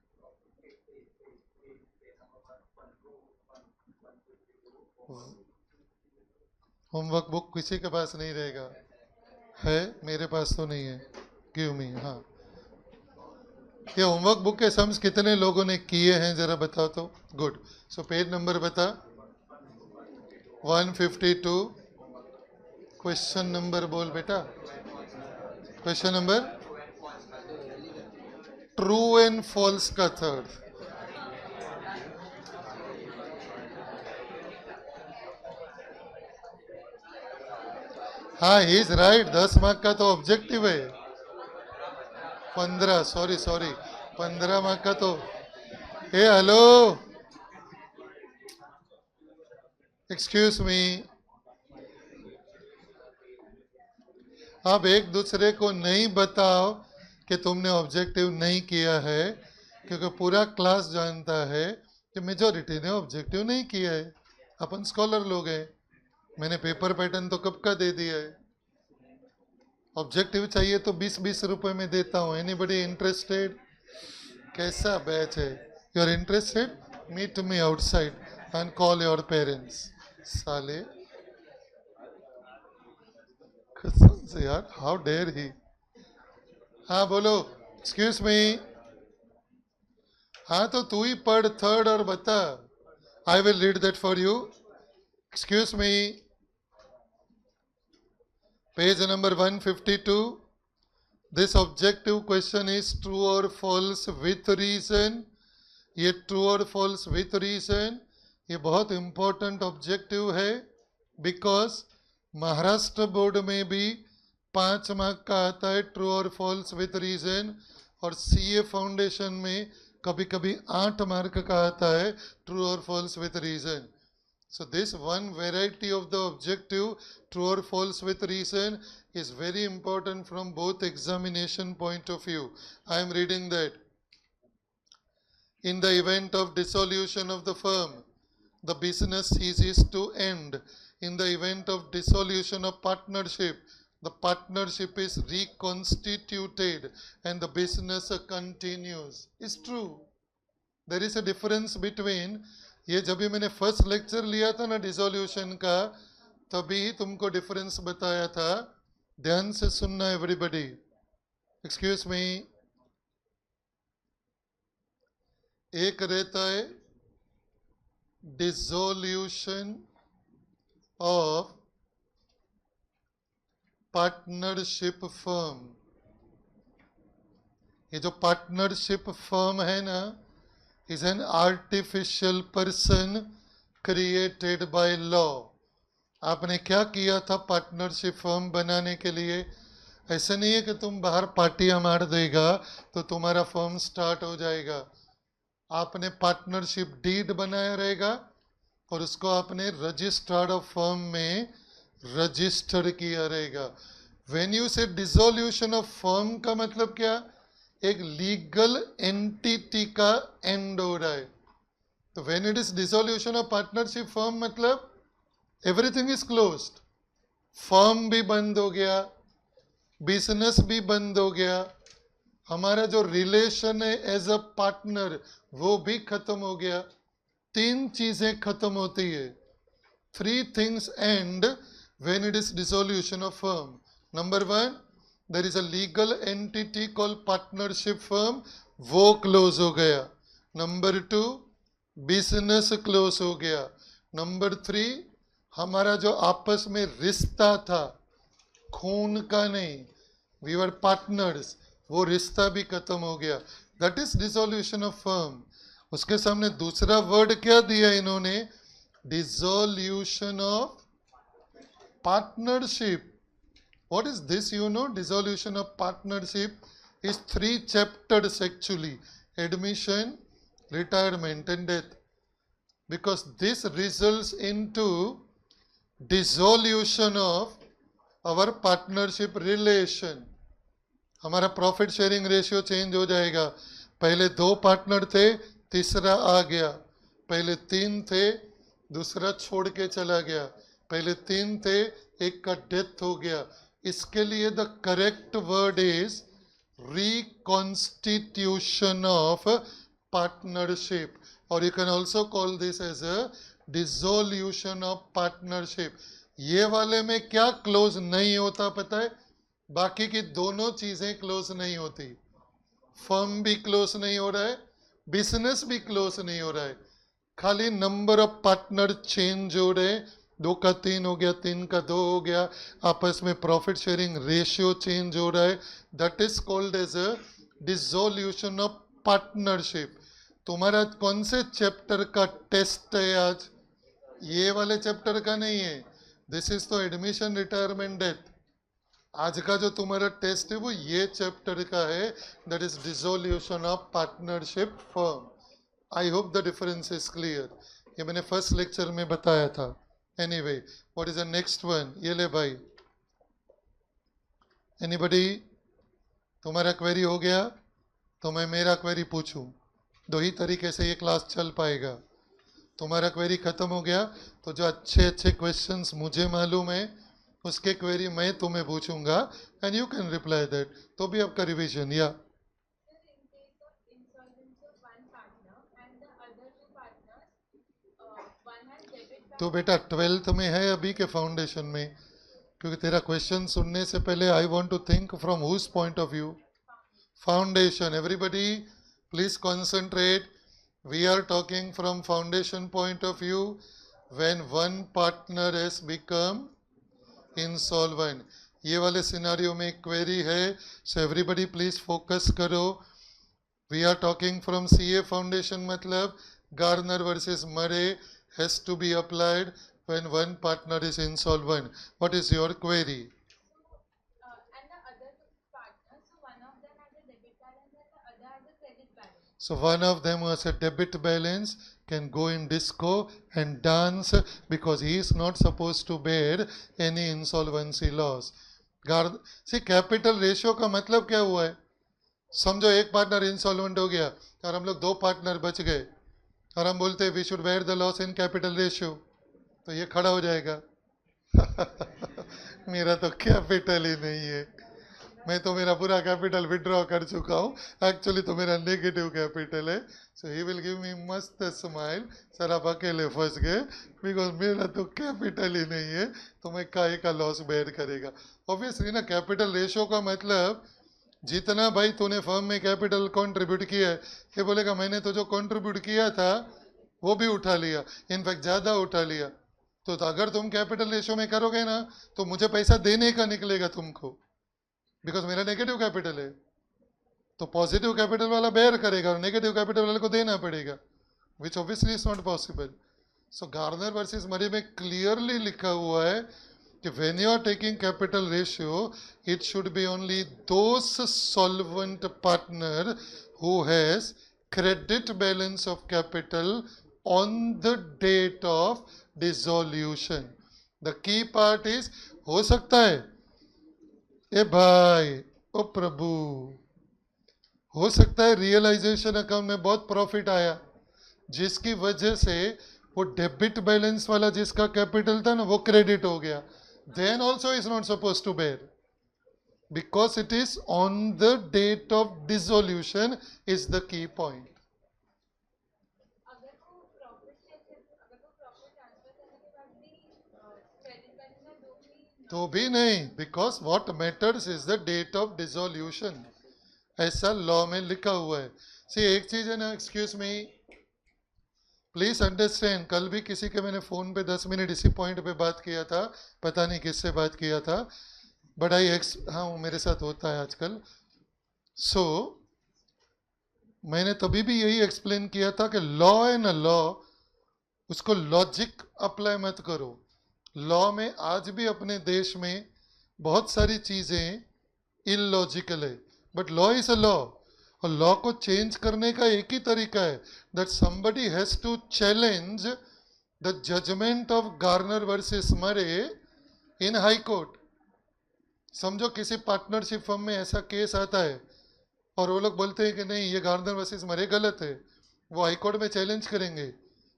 Homework book किसी के पास नहीं रहेगा? है, मेरे पास तो नहीं है. Give me. हाँ, ये होमवर्क बुक के सम्स कितने लोगों ने किए हैं जरा बताओ तो. गुड. सो पेज नंबर बता. 152. क्वेश्चन नंबर बोल बेटा. Question number true and false का थर्ड. हाँ, ही इज राइट. 10 मार्क का तो ऑब्जेक्टिव है. 15, सॉरी 15 मार्क का तो. ए हेलो, एक्सक्यूज मी. अब एक दूसरे को नहीं बताओ कि तुमने ऑब्जेक्टिव नहीं किया है, क्योंकि पूरा क्लास जानता है कि मेजॉरिटी ने ऑब्जेक्टिव नहीं किया है. अपन स्कॉलर लोग हैं. मैंने पेपर पैटर्न तो कब का दे दिया है. ऑब्जेक्टिव चाहिए तो 20-20 रुपए में देता हूँ. Anybody interested? कैसा बैच है? You are interested? Meet me outside and call your parents. साले कसम से यार, हाउ डेयर ही. हाँ बोलो. Excuse me. हाँ तो तू ही पढ़ थर्ड और बता. I will read that for you. Excuse me. Page number 152. This objective question is true or false with reason. ये true or false with reason, ये बहुत important objective है, because महाराष्ट्र बोर्ड में भी 5 मार्क का आता है ट्रू और फॉल्स विथ रीजन, और सीए फाउंडेशन में कभी कभी 8 मार्क का आता है ट्रू और false with reason. So this one variety of the objective, true or false with reason, is very important from both examination point of view. I am reading that. In the event of dissolution of the firm, the business ceases to end. In the event of dissolution of partnership, the partnership is reconstituted and the business continues. It's true. There is a difference between, ये जब भी मैंने first lecture लिया था ना dissolution का, तभी तुमको डिफरेंस बताया था. ध्यान से सुनना एवरीबडी. Excuse me. एक रहता है डिसोल्यूशन ऑफ पार्टनरशिप फर्म. ये जो पार्टनरशिप फर्म है ना, is an artificial person created by law. आपने क्या किया था पार्टनरशिप फर्म बनाने के लिए? ऐसा नहीं है कि तुम बाहर पार्टियां मार देगा तो तुम्हारा फर्म स्टार्ट हो जाएगा. आपने पार्टनरशिप डीड बनाया रहेगा और उसको आपने रजिस्टर्ड ऑफ फर्म में रजिस्टर किया रहेगा. व्हेन यू से डिसोल्यूशन ऑफ फर्म का मतलब क्या? एक लीगल एंटिटी का एंड हो रहा है. तो when it is dissolution of partnership firm मतलब एवरीथिंग इज क्लोज्ड. फर्म भी बंद हो गया, बिजनेस भी बंद हो गया, हमारा जो रिलेशन है एज अ पार्टनर वो भी खत्म हो गया. 3 चीजें खत्म होती है. 3 things end when it is dissolution of firm. Number 1, there is a legal entity called partnership firm, वो क्लोज हो गया. नंबर 2, बिजनेस क्लोज हो गया. नंबर 3, हमारा जो आपस में रिश्ता था, खून का नहीं, वी वर पार्टनर्स, वो रिश्ता भी खत्म हो गया. That is dissolution of firm. उसके सामने दूसरा वर्ड क्या दिया इन्होंने? Dissolution of partnership. What is this? You know, dissolution of partnership is 3 chapters actually: admission, retirement and death. Because this results into dissolution of our partnership relation. हमारा profit sharing ratio change हो जाएगा. पहले 2 partner थे, तीसरा आ गया. पहले 3 थे, दूसरा छोड़ के चला गया. पहले 3 थे, एक का डेथ हो गया. इसके लिए the correct word is reconstitution of partnership, और you can also call this as a dissolution of partnership. ये वाले में क्या क्लोज नहीं होता पता है? बाकी की दोनों चीजें क्लोज नहीं होती. फर्म भी क्लोज नहीं हो रहा है, बिजनेस भी क्लोज नहीं हो रहा है. खाली नंबर ऑफ पार्टनर चेंज हो रहे. 2 का 3 हो गया, 3 का 2 हो गया. आपस में प्रॉफिट शेयरिंग रेशियो चेंज हो रहा है. That is called as a dissolution of partnership. तुम्हारा कौन से चैप्टर का टेस्ट है आज? ये वाले चैप्टर का नहीं है. दिस इज तो एडमिशन, रिटायरमेंट, डेथ. आज का जो तुम्हारा टेस्ट है वो ये चैप्टर का है. That is dissolution of partnership firm. I hope the difference is clear. ये मैंने फर्स्ट लेक्चर में बताया था. Anyway, what is the next one? ये ले भाई. Anybody? तुम्हारा क्वेरी हो गया तो मैं मेरा क्वेरी पूछूं. 2 ही तरीके से ये क्लास चल पाएगा. तुम्हारा क्वेरी खत्म हो गया तो जो अच्छे अच्छे क्वेश्चंस मुझे मालूम है उसके क्वेरी मैं तुम्हें पूछूंगा and you can reply that. तो भी आपका रिवीजन. या तो बेटा 12th में है अभी के फाउंडेशन में? क्योंकि तेरा क्वेश्चन सुनने से पहले I want to think from whose point of view. Foundation. Everybody please concentrate. We are talking from foundation point of view when one partner has become insolvent. ये वाले सिनारियो में एक क्वेरी है. सो एवरीबॉडी प्लीज फोकस करो. We are talking from CA foundation, मतलब Garner versus Murray has to be applied when one partner is insolvent. What is your query? So one of them who has a debit balance can go in disco and dance because he is not supposed to bear any insolvency loss. See, capital ratio का मतलब क्या हुआ है? समझो एक partner insolvent हो गया और हम लोग दो पार्टनर बच गए और हम बोलते हैं we should bear the loss in capital ratio, तो ये खड़ा हो जाएगा। मेरा तो कैपिटल ही नहीं है, मैं तो मेरा पूरा कैपिटल विड्रॉ कर चुका हूँ, एक्चुअली तो मेरा नेगेटिव कैपिटल है। सो ही विल गिव मी मस्त स्माइल, सर आप अकेले फंस गए बिकॉज मेरा तो कैपिटल ही नहीं है, तो मैं काहे का लॉस बेयर करेगा। ऑब्वियसली ना, कैपिटल रेशियो का मतलब जितना भाई तूने फर्म में कैपिटल कंट्रीब्यूट किया है, ये बोलेगा मैंने तो जो कंट्रीब्यूट किया था वो भी उठा लिया, इनफैक्ट ज़्यादा उठा लिया। तो अगर तुम कैपिटल रेशियो में करोगे ना तो मुझे पैसा देने का निकलेगा तुमको, बिकॉज मेरा नेगेटिव कैपिटल है। तो पॉजिटिव कैपिटल वाला बेयर करेगा और नेगेटिव कैपिटल वाले को देना पड़ेगा, which obviously is not possible. So Garner versus मरे में क्लियरली लिखा हुआ है कि when you are taking capital ratio, it should be only those solvent partner who has credit balance of capital on the date of dissolution. The key part is, हो सकता है ए भाई ओ प्रभु, हो सकता है रियलाइजेशन अकाउंट में बहुत प्रॉफिट आया जिसकी वजह से वो डेबिट बैलेंस वाला जिसका कैपिटल था ना वो क्रेडिट हो गया, then also is not supposed to bear because it is on the date of dissolution is the key point. तो भी नहीं, because what matters is the date of dissolution, ऐसा लॉ में लिखा हुआ है। सी एक चीज है ना, एक्सक्यूज मी प्लीज अंडरस्टैंड, कल भी किसी के मैंने फोन पे 10 मिनट इसी पॉइंट पे बात किया था, पता नहीं किससे बात किया था, बट हाँ मेरे साथ होता है आजकल। सो मैंने तभी भी यही एक्सप्लेन किया था कि लॉ है ना, लॉ उसको लॉजिक अप्लाई मत करो। लॉ में आज भी अपने देश में बहुत सारी चीजें इलॉजिकल है, but law is a law, और लॉ को चेंज करने का एक ही तरीका है, that somebody has to challenge the judgement of Garner versus Murray in high court. समझो किसी पार्टनरशिप फर्म में ऐसा केस आता है और वो लोग बोलते हैं कि नहीं ये गार्नर वर्सेस मरे गलत है, वो हाई कोर्ट में चैलेंज करेंगे,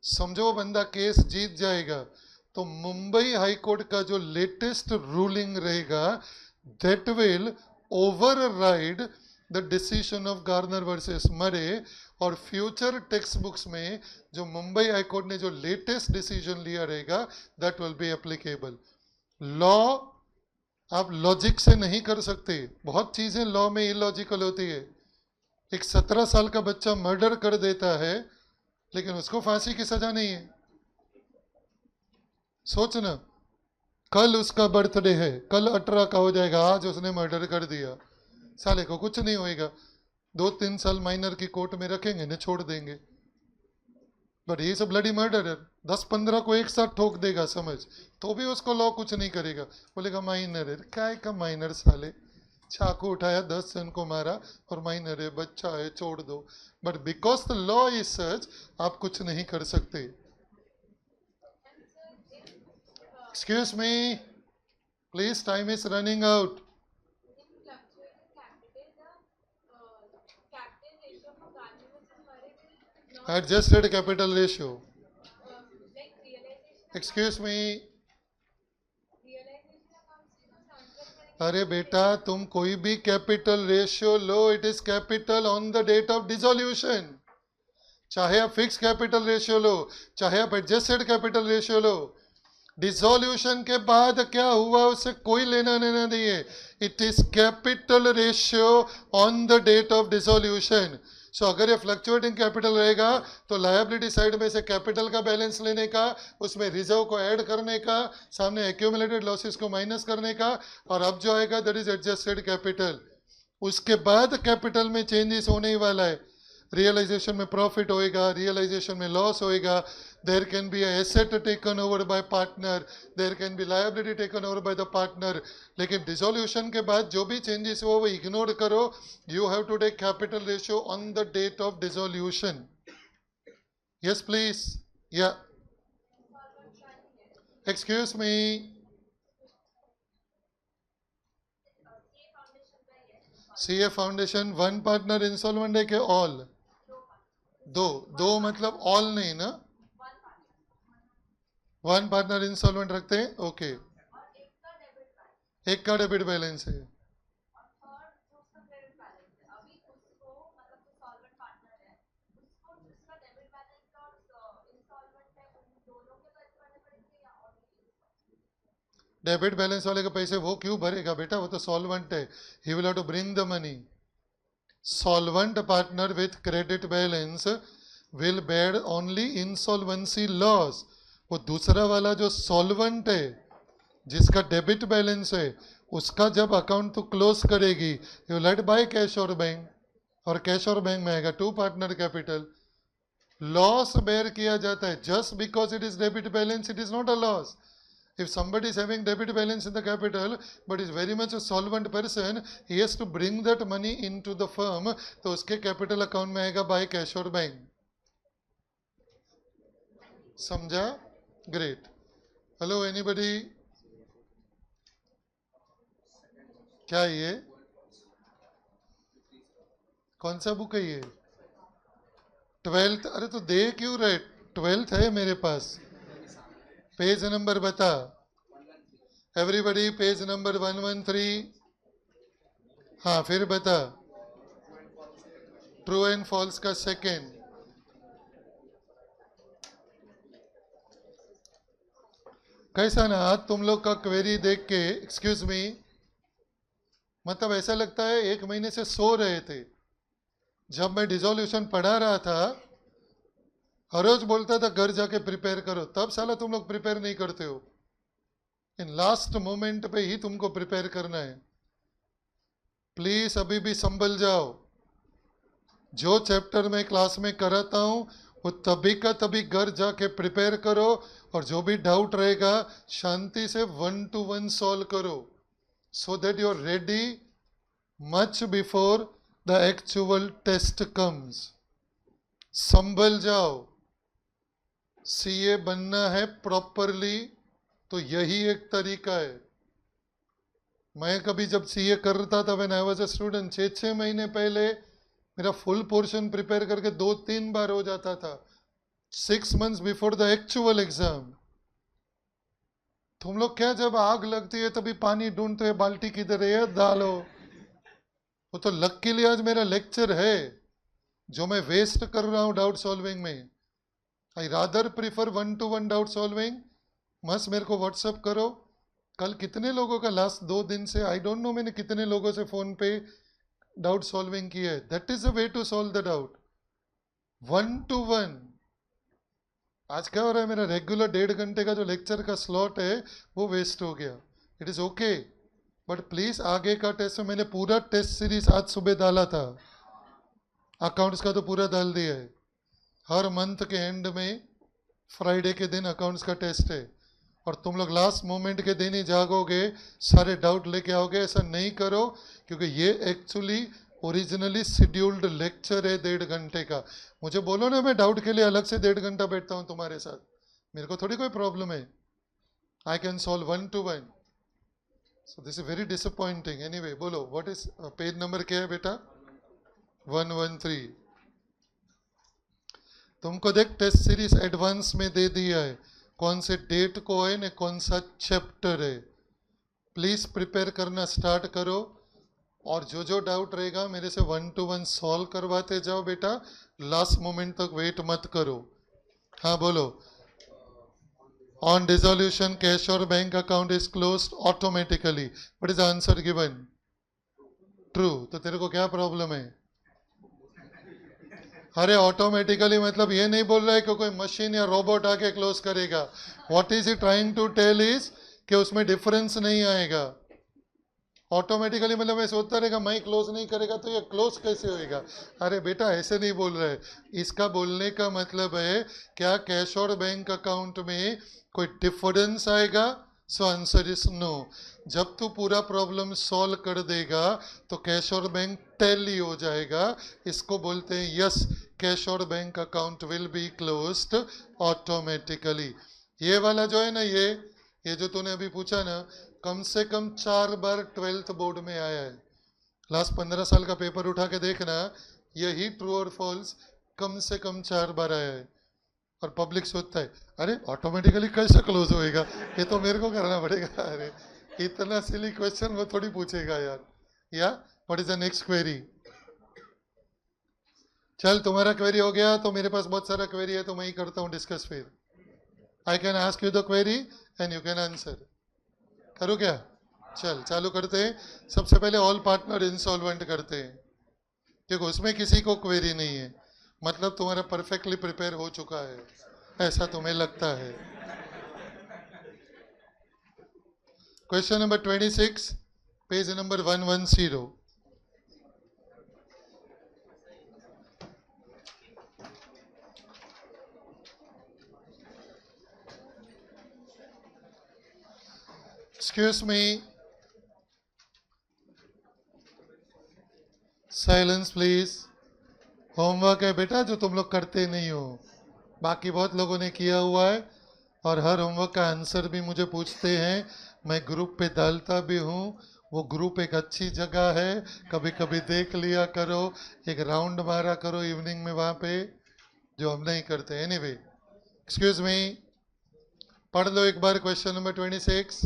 समझो वो बंदा केस जीत जाएगा, तो मुंबई हाई कोर्ट का जो लेटेस्ट रूलिंग रहेगा that will override the decision of Garner versus मरे, और फ्यूचर टेक्स्ट बुक्स में जो मुंबई हाई कोर्ट ने जो लेटेस्ट डिसीजन लिया रहेगा that will be applicable. Law आप लॉजिक से नहीं कर सकते, बहुत चीजें लॉ में इलॉजिकल होती है। एक 17 साल का बच्चा मर्डर कर देता है लेकिन उसको फांसी की सजा नहीं है। सोचना, कल उसका बर्थडे है, कल 18 का हो जाएगा, आज उसने मर्डर कर दिया, साले को कुछ नहीं होएगा, 2-3 साल माइनर की कोर्ट में रखेंगे ना, छोड़ देंगे। बट ये सब ब्लडी मर्डरर 10-15 को एक साथ ठोक देगा समझ, तो भी उसको लॉ कुछ नहीं करेगा, बोलेगा माइनर है। क्या का माइनर, साले चाकू उठाया 10 जन को मारा और माइनर है, बच्चा है, छोड़ दो। But because the law is such आप कुछ नहीं कर सकते। Excuse me please, time is running out. Adjusted capital ratio. Excuse me. अरे बेटा तुम कोई भी कैपिटल रेशियो लो, it is capital on the date of dissolution. चाहे आप फिक्स कैपिटल रेशियो लो, चाहे आप एडजस्टेड कैपिटल रेशियो लो, डिसोल्यूशन के बाद क्या हुआ उससे कोई लेना देना नहीं है। It is capital ratio on the date of dissolution. So अगर ये फ्लक्चुएटिंग कैपिटल रहेगा तो लायबिलिटी साइड में से कैपिटल का बैलेंस लेने का, उसमें रिजर्व को ऐड करने का, सामने एक्यूमुलेटेड लॉसेस को माइनस करने का, और अब जो आएगा दैट इज एडजस्टेड कैपिटल। उसके बाद कैपिटल में चेंजेस होने ही वाला है, रियलाइजेशन में प्रॉफिट होएगा, रियलाइजेशन में लॉस होएगा, there can be a asset taken over by partner, there can be liability taken over by the partner. लेकिन dissolution के बाद जो भी changes हो वो ignore करो. You have to take capital ratio on the date of dissolution. Yes, please. Yeah. Excuse me. CA foundation one partner insolvent है कि ऑल? दो मतलब ऑल नहीं ना? वन पार्टनर इंसॉल्वेंट रखते हैं. ओके. एक का डेबिट बैलेंस है. डेबिट बैलेंस वाले के पैसे वो क्यों भरेगा बेटा? वो तो सॉल्वेंट है. He will have to bring the money. Solvent partner with credit balance will bear only insolvency loss. वो दूसरा वाला जो सॉल्वेंट है जिसका डेबिट बैलेंस है उसका जब अकाउंट तो क्लोज करेगी यू लेट बाय कैश और बैंक, और कैश और बैंक में आएगा टू पार्टनर कैपिटल. लॉस बेयर किया जाता है just because it is debit balance. It is not a loss. If somebody is having debit balance in the capital but is very much a solvent person, he has to bring that money into the firm, तो उसके capital account में आएगा by cash और bank. समझा? Great. Hello, anybody? क्या ये? कौन सा बुक है ये? 12th. अरे तो दे क्यों रहे? 12th है मेरे पास. पेज नंबर बता. Everybody page number 113. हाँ फिर बता. ट्रू एंड फॉल्स का सेकेंड. कैसा ना आज तुम लोग का क्वेरी देख के, एक्सक्यूज मी, मतलब ऐसा लगता है 1 महीने से सो रहे थे. जब मैं डिसोल्यूशन पढ़ा रहा था हर रोज बोलता था घर जाके प्रिपेयर करो, तब साला तुम लोग प्रिपेयर नहीं करते हो. इन लास्ट मोमेंट पे ही तुमको प्रिपेयर करना है. प्लीज अभी भी संभल जाओ. जो चैप्टर मैं क्लास में कराता हूं वो तभी का तभी घर जाके प्रिपेयर करो, और जो भी डाउट रहेगा शांति से 1-to-1 सॉल्व करो, so that you are ready much before the actual test comes. संभल जाओ. सीए बनना है प्रॉपरली तो यही एक तरीका है. मैं कभी जब सीए करता था when I was a student, 6 महीने पहले मेरा फुल पोर्शन प्रिपेयर करके 2-3 बार हो जाता था, 6 months before the actual exam. तुम लोग क्या जब आग लगती है तभी पानी ढूंढते हैं, बाल्टी किधर है डालो. वो तो लक के लिए आज मेरा लेक्चर है जो मैं वेस्ट कर रहा हूं डाउट सॉल्विंग में. I rather prefer 1-to-1 doubt solving. मस्त मेरे को व्हाट्सअप करो. कल कितने लोगों का लास्ट 2 दिन से आई डोंट नो मैंने कितने लोगों से फोन पे डाउट सॉल्विंग की है. That is a way to solve the doubt. 1-to-1. आज क्या हो रहा है, मेरा रेगुलर 1.5 घंटे का जो लेक्चर का स्लॉट है वो वेस्ट हो गया. It is okay, but please आगे का टेस्ट. मैंने पूरा टेस्ट सीरीज आज सुबह डाला था. अकाउंट्स का तो पूरा डाल दिया है. हर मंथ के एंड में फ्राइडे के दिन अकाउंट्स का टेस्ट है, और तुम लोग लास्ट मोमेंट के दिन ही जागोगे, सारे डाउट लेके आओगे. ऐसा नहीं करो, क्योंकि ये एक्चुअली ओरिजिनली शेड्यूल्ड लेक्चर है 1.5 घंटे का. मुझे बोलो ना, मैं डाउट के लिए अलग से 1.5 घंटा बैठता हूँ तुम्हारे साथ, मेरे को थोड़ी कोई प्रॉब्लम है. I can solve 1-to-1. So this is very disappointing. Anyway बोलो, व्हाट इज पेज नंबर क्या है बेटा? 113. तुमको देख टेस्ट सीरीज एडवांस में दे दिया है, कौन से डेट को है न कौन सा चैप्टर है. प्लीज प्रिपेयर करना स्टार्ट करो, और जो जो डाउट रहेगा मेरे से 1-to-1 सॉल्व करवाते जाओ बेटा. लास्ट मोमेंट तक वेट मत करो. हाँ बोलो. ऑन डिसोल्यूशन कैश और bank account is closed automatically. What is the answer given? True. तो तेरे को क्या प्रॉब्लम है? अरे ऑटोमेटिकली मतलब ये नहीं बोल रहा है कि कोई मशीन या रोबोट आके क्लोज करेगा. What is he trying to tell is कि उसमें डिफरेंस नहीं आएगा. ऑटोमेटिकली मतलब मैं सोचता रहेगा मैं क्लोज नहीं करेगा तो ये क्लोज कैसे होएगा। अरे बेटा ऐसे नहीं बोल रहे, इसका बोलने का मतलब है क्या कैश और बैंक अकाउंट में कोई डिफरेंस आएगा। So answer is no. जब तू पूरा प्रॉब्लम सॉल्व कर देगा तो कैश और बैंक टैली हो जाएगा। इसको बोलते हैं यस, कैश और bank account will be closed automatically. ये वाला जो है ना, ये जो तूने अभी पूछा ना, कम से कम 4 बार 12th बोर्ड में आया है। लास्ट 15 साल का पेपर उठा के देखना, यही ट्रू और फॉल्स कम से कम 4 बार आया है। और पब्लिक सोचता है अरे ऑटोमेटिकली कैसे क्लोज होएगा, ये तो मेरे को करना पड़ेगा। अरे इतना सिली क्वेश्चन वो थोड़ी पूछेगा यार। या what is the next query? चल तुम्हारा क्वेरी हो गया तो मेरे पास बहुत सारा क्वेरी है तो मैं ही करता हूँ डिस्कस फिर। I can ask you the query and you can answer. करूँ क्या? चल चालू करते हैं। सबसे पहले ऑल पार्टनर इंसॉल्वेंट करते हैं। देखो उसमें किसी को क्वेरी नहीं है, मतलब तुम्हारा परफेक्टली प्रिपेयर हो चुका है ऐसा तुम्हें लगता है। Question number 26, page number 110। Excuse me, silence please. Homework है बेटा जो तुम लोग करते नहीं हो, बाकी बहुत लोगों ने किया हुआ है और हर होमवर्क का आंसर भी मुझे पूछते हैं, मैं ग्रुप पे डालता भी हूँ। वो ग्रुप एक अच्छी जगह है, कभी कभी देख लिया करो, एक राउंड मारा करो इवनिंग में वहाँ पे, जो हम नहीं करते। एनीवे एक्सक्यूज मी, पढ़ लो एक बार क्वेश्चन नंबर 26।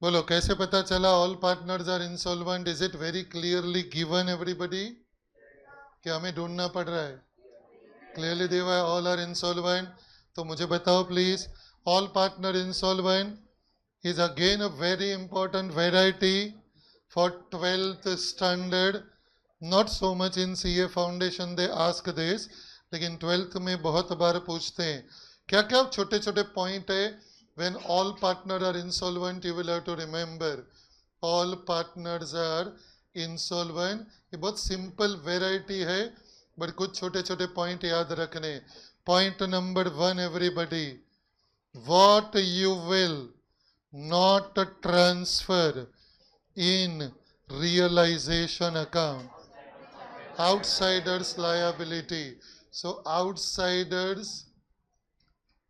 बोलो कैसे पता चला all partners are insolvent? Is it very clearly given everybody? क्या हमें ढूंढना पड़ रहा है? क्लियरली दिया है ऑल आर इंसॉल्वेंट। तो मुझे बताओ please, all partner insolvent is again a very important variety for 12th standard. Not so much in CA foundation they ask this, लेकिन 12th में बहुत बार पूछते हैं। क्या क्या छोटे छोटे पॉइंट है? when all partners are insolvent you will have to remember all partners are insolvent। ये बहुत सिंपल वेराइटी है बट कुछ छोटे छोटे पॉइंट याद रखने। Point number 1 everybody, what you will not transfer in realization account, outsiders liability। So outsiders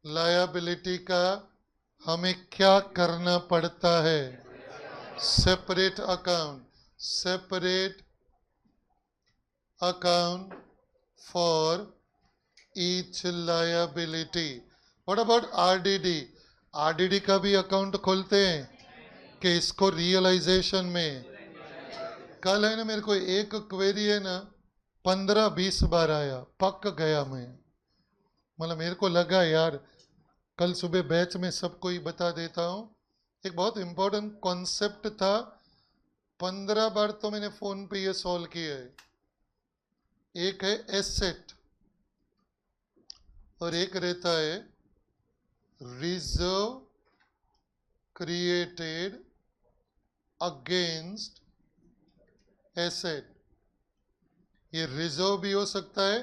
liability का हमें क्या करना पड़ता है? Separate account, separate account for each liability। What about RDD? RDD का भी अकाउंट खोलते हैं कि इसको रियलाइजेशन में। कल है ना मेरे को एक क्वेरी है ना 15-20 बार आया, पक गया मैं। मतलब मेरे को लगा यार कल सुबह बैच में सबको ही बता देता हूँ। एक बहुत इंपॉर्टेंट कॉन्सेप्ट था, 15 बार तो मैंने फोन पे ये सॉल्व किया है। एक है एसेट और एक रहता है रिजर्व क्रिएटेड अगेंस्ट एसेट। ये रिजर्व भी हो सकता है,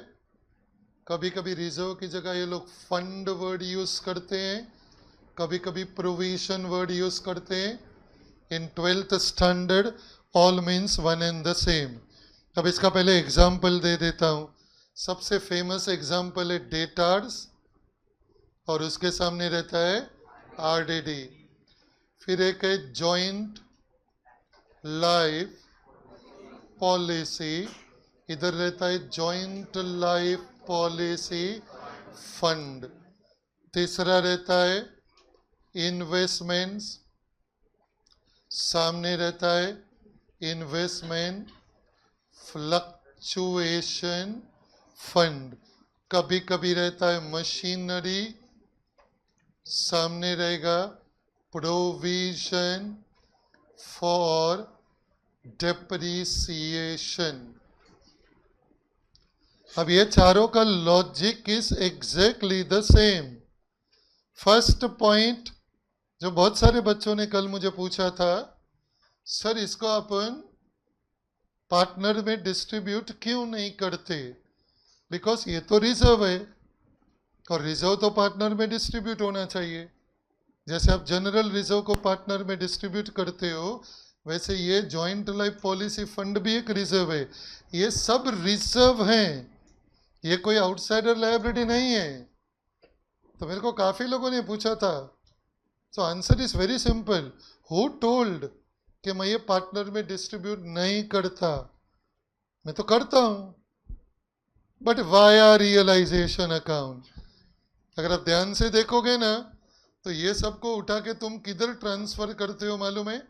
कभी कभी रिजर्व की जगह ये लोग फंड वर्ड यूज करते हैं, कभी कभी प्रोविजन वर्ड यूज करते हैं। इन 12th standard all means one and the same. अब इसका पहले एग्जाम्पल दे देता हूं। सबसे फेमस एग्जाम्पल है डेटार्स और उसके सामने रहता है आरडीडी। फिर एक है जॉइंट लाइफ पॉलिसी, इधर रहता है जॉइंट लाइफ पॉलिसी फंड। तीसरा रहता है इन्वेस्टमेंट्स, सामने रहता है इन्वेस्टमेंट फ्लक्चुएशन फंड। कभी कभी रहता है मशीनरी, सामने रहेगा प्रोविजन फॉर डेप्रिसिएशन। अब ये चारों का logic is exactly the same. First point जो बहुत सारे बच्चों ने कल मुझे पूछा था, सर इसको अपन पार्टनर में डिस्ट्रीब्यूट क्यों नहीं करते, बिकॉज ये तो रिजर्व है और रिजर्व तो पार्टनर में डिस्ट्रीब्यूट होना चाहिए. जैसे आप जनरल रिजर्व को पार्टनर में डिस्ट्रीब्यूट करते हो, वैसे ये जॉइंट लाइफ पॉलिसी फंड भी एक रिजर्व है. ये सब रिजर्व हैं, ये कोई आउटसाइडर लायबिलिटी नहीं है. तो मेरे को काफ़ी लोगों ने पूछा था. सो answer is very simple. Who told कि मैं ये पार्टनर में डिस्ट्रीब्यूट नहीं करता? मैं तो करता हूँ, बट वाया रियलाइजेशन अकाउंट. अगर आप ध्यान से देखोगे ना, तो ये सबको उठा के तुम किधर ट्रांसफर करते हो मालूम है?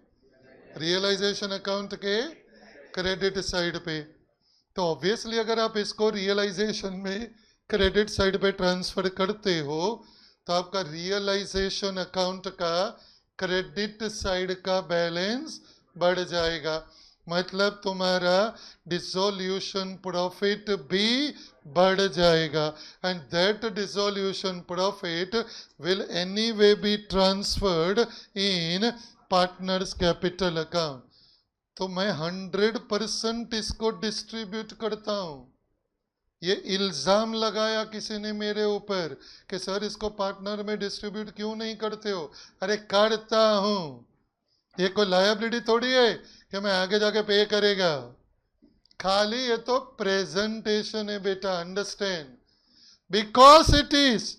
रियलाइजेशन अकाउंट के क्रेडिट साइड पे. तो ऑब्वियसली अगर आप इसको रियलाइजेशन में क्रेडिट साइड पे ट्रांसफर करते हो, तो आपका रियलाइजेशन अकाउंट का क्रेडिट साइड का बैलेंस बढ़ जाएगा. मतलब तुम्हारा डिसोल्यूशन प्रॉफिट भी बढ़ जाएगा. And that dissolution profit will anyway be transferred in partners capital account. तो मैं 100% इसको डिस्ट्रीब्यूट करता हूँ. ये इल्ज़ाम लगाया किसी ने मेरे ऊपर कि सर इसको पार्टनर में डिस्ट्रीब्यूट क्यों नहीं करते हो? अरे करता हूँ. ये कोई लायबिलिटी थोड़ी है कि मैं आगे जाके पे करेगा. खाली ये तो प्रेजेंटेशन है बेटा. Understand? Because it is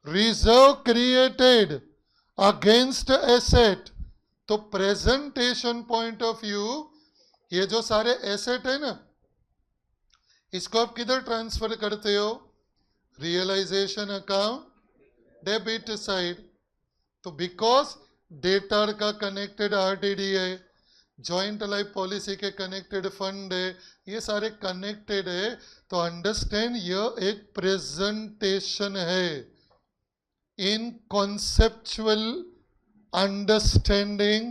reserve created against asset. तो प्रेजेंटेशन पॉइंट ऑफ व्यू, ये जो सारे एसेट है ना, इसको आप किधर ट्रांसफर करते हो? Realisation account debit side. तो बिकॉज डेटर का कनेक्टेड आरटीडी है, जॉइंट लाइफ पॉलिसी के कनेक्टेड फंड है, ये सारे कनेक्टेड है. तो अंडरस्टैंड, यह एक प्रेजेंटेशन है. इन conceptual understanding,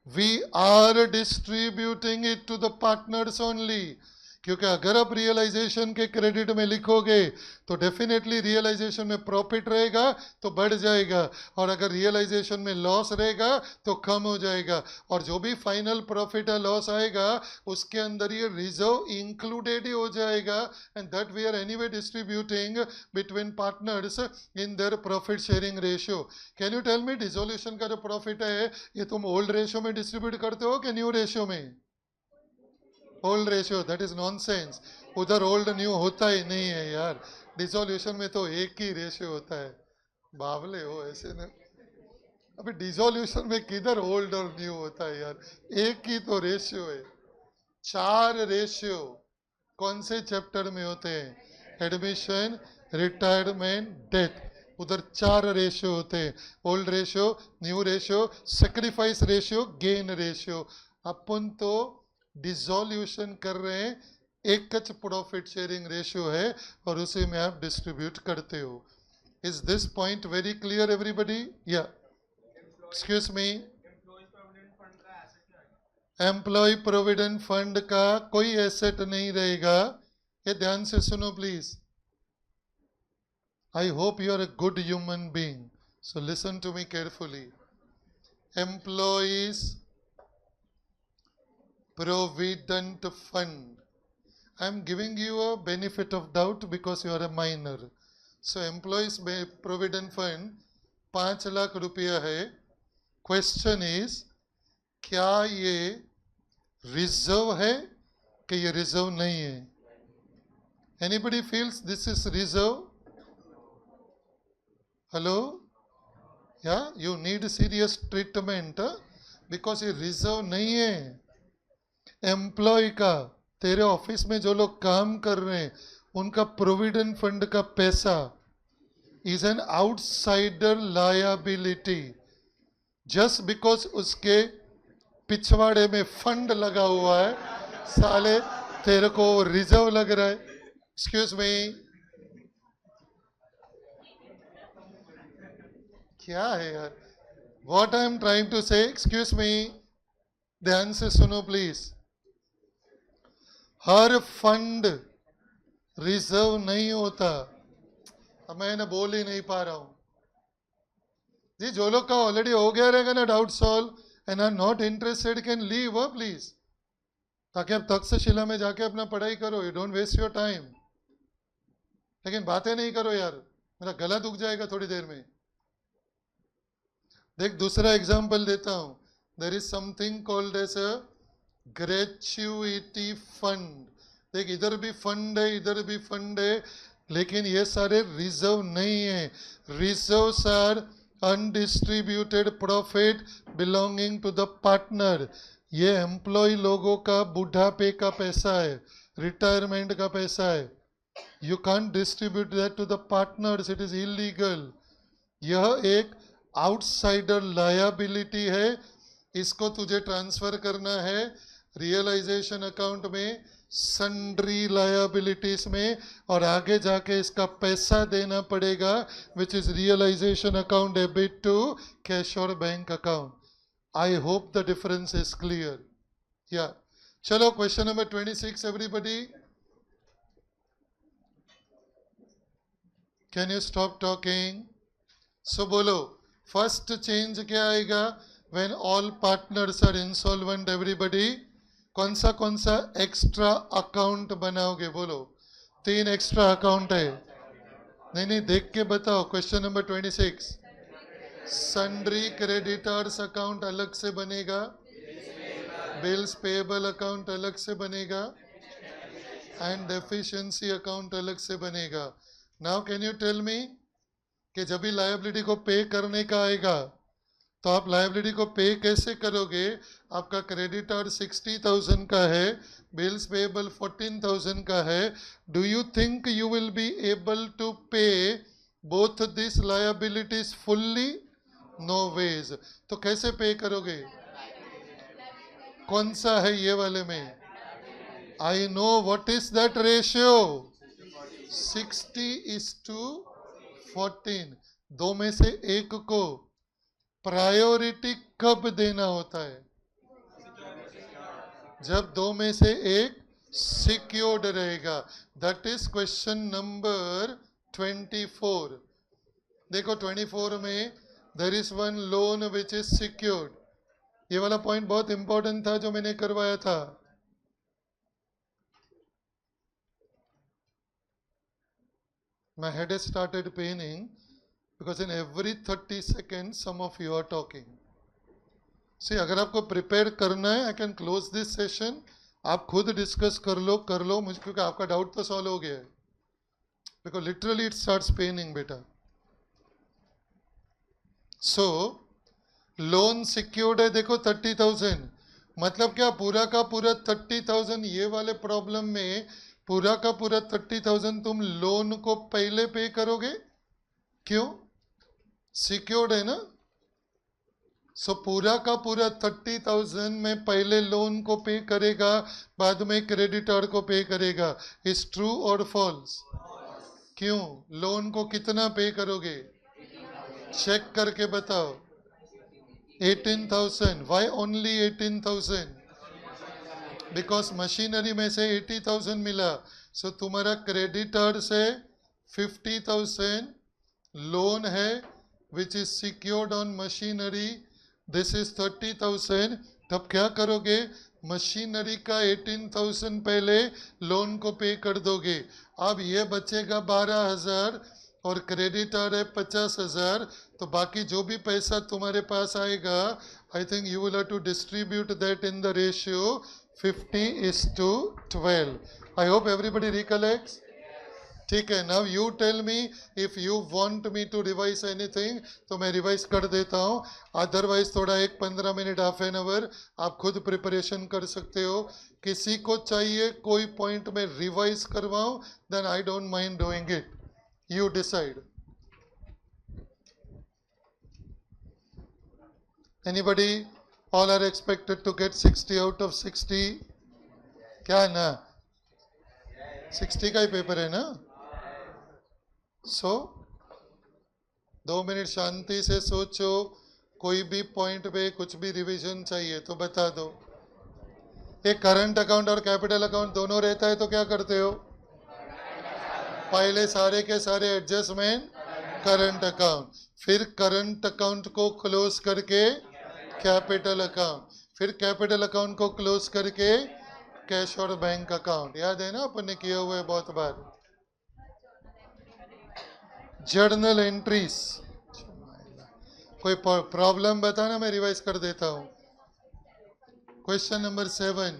we are distributing it to the partners only. क्योंकि अगर आप रियलाइजेशन के क्रेडिट में लिखोगे तो डेफिनेटली रियलाइजेशन में प्रॉफिट रहेगा तो बढ़ जाएगा, और अगर रियलाइजेशन में लॉस रहेगा तो कम हो जाएगा. और जो भी फाइनल प्रॉफिट या लॉस आएगा उसके अंदर ये रिजर्व इंक्लूडेड ही हो जाएगा. And that we are anyway distributing between partners in their profit sharing ratio. Can you tell me, dissolution का जो प्रॉफिट है ये तुम ओल्ड रेशियो में डिस्ट्रीब्यूट करते हो कि न्यू रेशियो में? Old ratio. That is nonsense. उधर ओल्ड न्यू होता ही नहीं है यार. डिसोल्यूशन में तो एक ही रेशियो होता है. बावले हो ऐसे ना. अभी डिसोल्यूशन में किधर ओल्ड और न्यू होता है यार? एक ही तो रेशियो है. 4 रेशियो कौन से चैप्टर में होते हैं? Admission, retirement, death. उधर 4 रेशियो होते हैं. Old ratio, new ratio, sacrifice ratio, gain ratio. अपन तो डिसोल्यूशन कर रहे हैं, एक कच प्रॉफिट शेयरिंग रेशियो है और उसी में आप डिस्ट्रीब्यूट करते हो. Is this point very clear everybody? Yeah excuse me, employee provident fund का कोई एसेट नहीं रहेगा. ये ध्यान से सुनो please. I hope you are a good human being, so listen to me carefully. Employees Provident Fund. I am giving you a benefit of doubt because you are a minor. So Employees Provident Fund 5 lakh रुपया है. Question is, क्या ये reserve है कि ये reserve नहीं है? Anybody feels this is reserve? Hello? Yeah, you need serious treatment because ये रिजर्व नहीं है. एम्प्लॉय का, तेरे ऑफिस में जो लोग काम कर रहे हैं उनका प्रोविडेंट फंड का पैसा is an outsider liability. Just because उसके पिछवाड़े में फंड लगा हुआ है, साले तेरे को रिजर्व लग रहा है. एक्सक्यूज मी, क्या है यार? What I am trying to say, excuse me, ध्यान से सुनो प्लीज. हर फंड रिजर्व नहीं होता। अब मैं ना बोल ही नहीं पा रहा हूं जी। जो लोग का ऑलरेडी हो गया रहेगा ना doubt solve and are not interested can leave please, ताकि आप तक्षशिला में जाके अपना पढ़ाई करो। You don't waste your time. लेकिन बातें नहीं करो यार, मेरा गला दुख जाएगा थोड़ी देर में। देख दूसरा एग्जाम्पल देता हूं। There is something called as a gratuity fund. देख इधर भी फंड है, इधर भी फंड है, लेकिन ये सारे रिजर्व नहीं है। Reserves are undistributed profit belonging to the partner. ये एम्प्लॉय लोगों का बुढ़ापे का पैसा है, रिटायरमेंट का पैसा है। You can't distribute that to the partners, it is illegal. यह एक आउटसाइडर लायबिलिटी है। इसको तुझे ट्रांसफर करना है रियलाइजेशन अकाउंट में, सन्ड्री लायबिलिटीज में, और आगे जाके इसका पैसा देना पड़ेगा which is realisation account debit to cash और bank account. I hope the difference is clear. Yeah चलो question number 26 everybody. Can you stop talking? So बोलो फर्स्ट चेंज क्या आएगा when all partners are insolvent everybody? कौन सा extra account बनाओगे? बोलो। 3 extra account है। नहीं देख के बताओ। Question number 26। Sundry creditors account अलग से बनेगा, बिल्स पेएबल अकाउंट अलग से बनेगा, एंड डेफिशिएंसी अकाउंट अलग से बनेगा। Now can you tell me कि जब भी लायबिलिटी को पे करने का आएगा तो आप लायबिलिटी को पे कैसे करोगे? आपका क्रेडिटर 60,000 का है, बिल्स पेएबल 14,000 का है। Do you think you will be able to pay both this liabilities fully? No ways. तो कैसे पे करोगे? कौन सा है ये वाले में? I know what is that ratio. 60:14। दो में से एक को प्रायोरिटी कब देना होता है? जब दो में से एक सिक्योर्ड रहेगा। That is question number 24। देखो 24 में there is one loan which is secured. ये वाला पॉइंट बहुत इंपॉर्टेंट था जो मैंने करवाया था। My head has started paining because in every 30 seconds some of you are talking. See, अगर आपको प्रिपेयर करना है, I can close this session. आप खुद डिस्कस कर लो मुझे, क्योंकि आपका डाउट तो सॉल्व हो गया है। Because literally it starts paining बेटा। सो लोन सिक्योर्ड है, देखो 30,000। मतलब क्या पूरा का पूरा 30,000? ये वाले प्रॉब्लम में पूरा का पूरा 30,000 तुम लोन को पहले पे करोगे। क्यों? सिक्योर्ड है ना। सो पूरा का पूरा 30,000 में पहले लोन को पे करेगा, बाद में क्रेडिटर को पे करेगा। इज ट्रू और फॉल्स? क्यों? लोन को कितना पे करोगे? चेक करके बताओ। 18,000। Y only 18,000? बिकॉज मशीनरी में से 80,000 मिला। सो तुम्हारा क्रेडिटर से 50,000 लोन है विच is secured on machinery. This is 30,000। तब क्या करोगे? मशीनरी का 18,000 पहले लोन को पे कर दोगे। अब ये बचेगा 12,000 और क्रेडिटर है 50,000। तो बाकी जो भी पैसा तुम्हारे पास आएगा, I think you will have to distribute that in the ratio 50:12। I hope everybody recollects. ठीक है। Now you tell me if you want me to revise anything, तो मैं रिवाइज कर देता हूँ। अदरवाइज थोड़ा 15 मिनट, हाफ एन आवर आप खुद प्रिपरेशन कर सकते हो। किसी को चाहिए कोई पॉइंट में रिवाइज करवाऊं, then I don't mind doing it. You decide. Anybody? All are expected to get 60 out of 60। क्या है ना? 60 का ही पेपर है ना। सो 2 मिनट शांति से सोचो। कोई भी पॉइंट पे कुछ भी रिवीजन चाहिए तो बता दो। एक करंट अकाउंट और कैपिटल अकाउंट दोनों रहता है तो क्या करते हो? पहले सारे के सारे एडजस्टमेंट करंट अकाउंट, फिर करंट अकाउंट को क्लोज करके कैपिटल अकाउंट, फिर कैपिटल अकाउंट को क्लोज करके कैश और बैंक अकाउंट। याद है ना, अपन ने किया हुआ है बहुत बार। जर्नल एंट्रीज, कोई प्रॉब्लम बताना, मैं रिवाइज कर देता हूं। क्वेश्चन नंबर 7,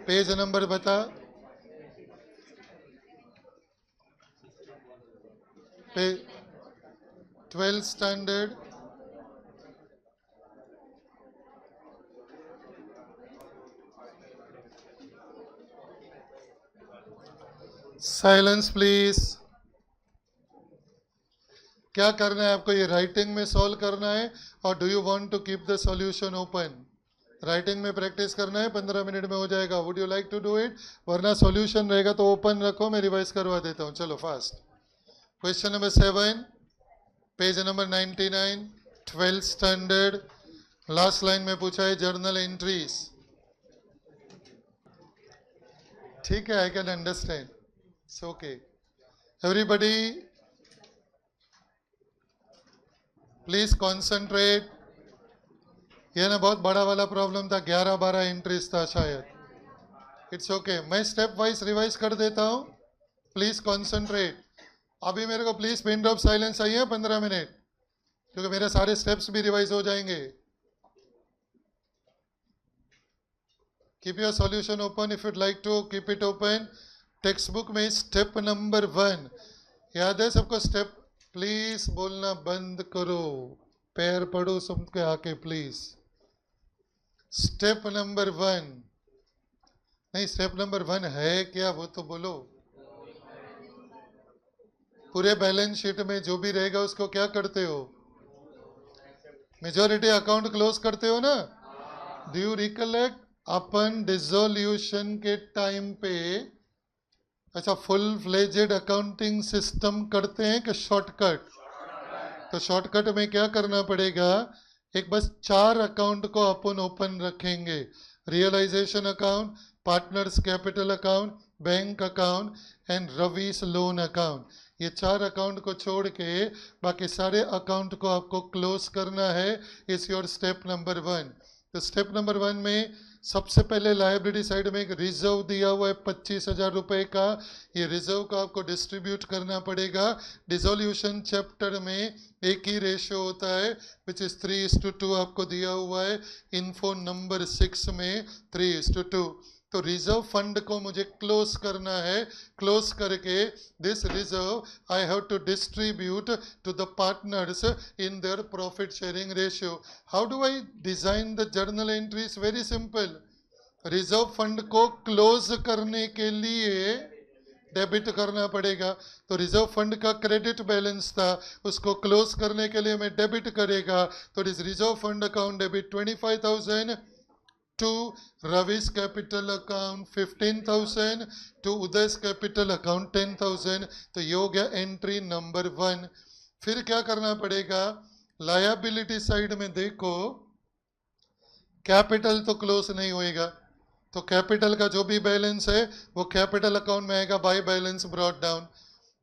पेज नंबर बता। 12th standard, silence please. क्या करना है आपको, ये राइटिंग में सॉल्व करना है और do you want to keep the solution open? Writing में प्रैक्टिस करना है, 15 मिनट में हो जाएगा। Would you like to do it? वरना सॉल्यूशन रहेगा तो ओपन रखो, मैं रिवाइज करवा देता हूँ। चलो fast. Question number 7, page number 99, 12th standard, last line में पूछा है जर्नल एंट्रीज। ठीक है, I can understand, it's okay. Everybody please concentrate. ये ना बहुत बड़ा वाला प्रॉब्लम था, 11-12 एंट्रीज था शायद। इट्स ओके, मैं स्टेप वाइज रिवाइज कर देता हूँ, प्लीज कॉन्सेंट्रेट। अभी मेरे को प्लीज पिन ड्रॉप साइलेंस चाहिए 15 मिनट, क्योंकि मेरे सारे स्टेप्स भी रिवाइज हो जाएंगे। Keep your solution open if you'd like to keep it open. Textbook में स्टेप नंबर 1 याद है सबको? स्टेप प्लीज बोलना बंद करो, पैर पड़ो सबके आके प्लीज। स्टेप नंबर 1 नहीं, स्टेप नंबर 1 है क्या वो तो बोलो। पूरे बैलेंस शीट में जो भी रहेगा उसको क्या करते हो? मेजॉरिटी अकाउंट क्लोज करते हो ना? Do you recollect upon dissolution के टाइम पे अच्छा फुल फ्लेजेड अकाउंटिंग सिस्टम करते हैं कि शॉर्टकट? तो शॉर्टकट में क्या करना पड़ेगा, एक बस 4 अकाउंट को अपन ओपन रखेंगे। Realisation account, partners capital account, bank account and Ravi's loan account. ये 4 अकाउंट को छोड़ के बाकी सारे अकाउंट को आपको क्लोज करना है। Is your step number 1। तो स्टेप नंबर 1 में सबसे पहले लायबिलिटी साइड में एक रिजर्व दिया हुआ है 25,000 रुपए का। ये रिजर्व को आपको डिस्ट्रीब्यूट करना पड़ेगा। डिसोल्यूशन चैप्टर में एक ही रेशियो होता है विच इज 3:2 आपको दिया हुआ है। इन्फो नंबर 6 में 3:2। तो रिजर्व फंड को मुझे क्लोज करना है। क्लोज करके this reserve I have to distribute to the partners in their profit sharing ratio. How do I design the journal entries? Very simple. Reserve fund को close करने के लिए डेबिट करना पड़ेगा। तो रिजर्व फंड का क्रेडिट बैलेंस था, उसको क्लोज करने के लिए मैं डेबिट करेगा। तो this reserve fund account debit 25,000 to Ravi's capital account 15,000 to Uday's capital account 10,000। तो ये हो गया एंट्री नंबर 1। फिर क्या करना पड़ेगा, लायबिलिटी साइड में देखो, कैपिटल तो क्लोज नहीं होएगा, तो कैपिटल का जो भी बैलेंस है वो कैपिटल अकाउंट में आएगा by balance brought down.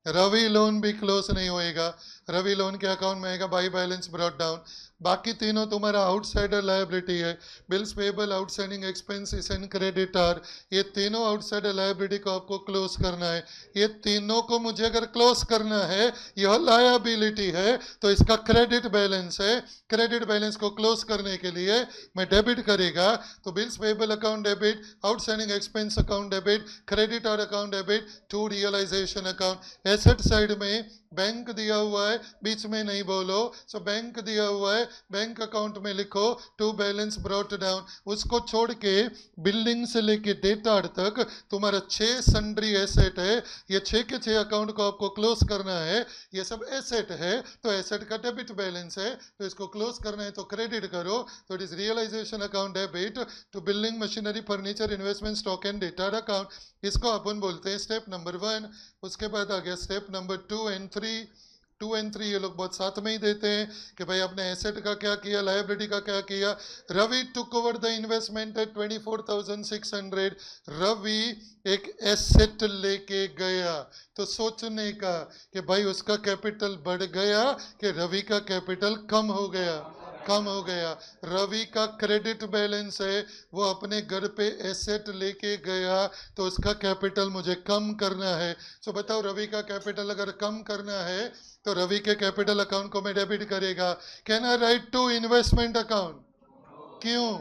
Ravi loan भी क्लोज नहीं होएगा, रवि लोन के अकाउंट में आएगा बाय बैलेंस ब्रॉट डाउन। बाकी तीनों तुम्हारा आउटसाइडर लायबिलिटी है। Bills payable, outstanding expenses and creditor, ये तीनों आउटसाइडर लायबिलिटी को आपको क्लोज करना है। ये तीनों को मुझे अगर क्लोज करना है, यह लायबिलिटी है तो इसका क्रेडिट बैलेंस है। क्रेडिट बैलेंस को क्लोज करने के लिए मैं डेबिट करेगा, तो bills payable account debit, outstanding expense account debit, creditor account debit to realisation account. Asset side में बैंक दिया हुआ है, बीच में नहीं बोलो। सो बैंक दिया हुआ है, बैंक अकाउंट में लिखो टू बैलेंस ब्रॉट डाउन। उसको छोड़ के बिल्डिंग से लेके डेटार तक तुम्हारा 6 सन्ड्री एसेट है। ये 6 के 6 अकाउंट को आपको क्लोज करना है। ये सब एसेट है तो एसेट का डेबिट बैलेंस है, तो इसको क्लोज करना है तो क्रेडिट करो। तो it is realisation account debit to building machinery furniture investment stock and debtor account. इसको अपन बोलते हैं स्टेप नंबर 1। उसके बाद आ गया स्टेप नंबर 2 एंड 3। 2 and 3 ये लोग बहुत साथ में ही देते हैं कि भाई अपने एसेट का क्या किया, लायबिलिटी का क्या किया. Ravi took over the investment at 24,600. Ravi एक एसेट लेके गया. तो सोचने का कि भाई उसका कैपिटल बढ़ गया कि रवि का कैपिटल कम हो गया. कम हो गया. रवि का क्रेडिट बैलेंस है, वो अपने घर पे एसेट लेके गया, तो उसका कैपिटल मुझे कम करना है. सो बताओ, रवि का कैपिटल अगर कम करना है तो रवि के कैपिटल अकाउंट को मैं डेबिट करेगा. Can I write to investment account? क्यों?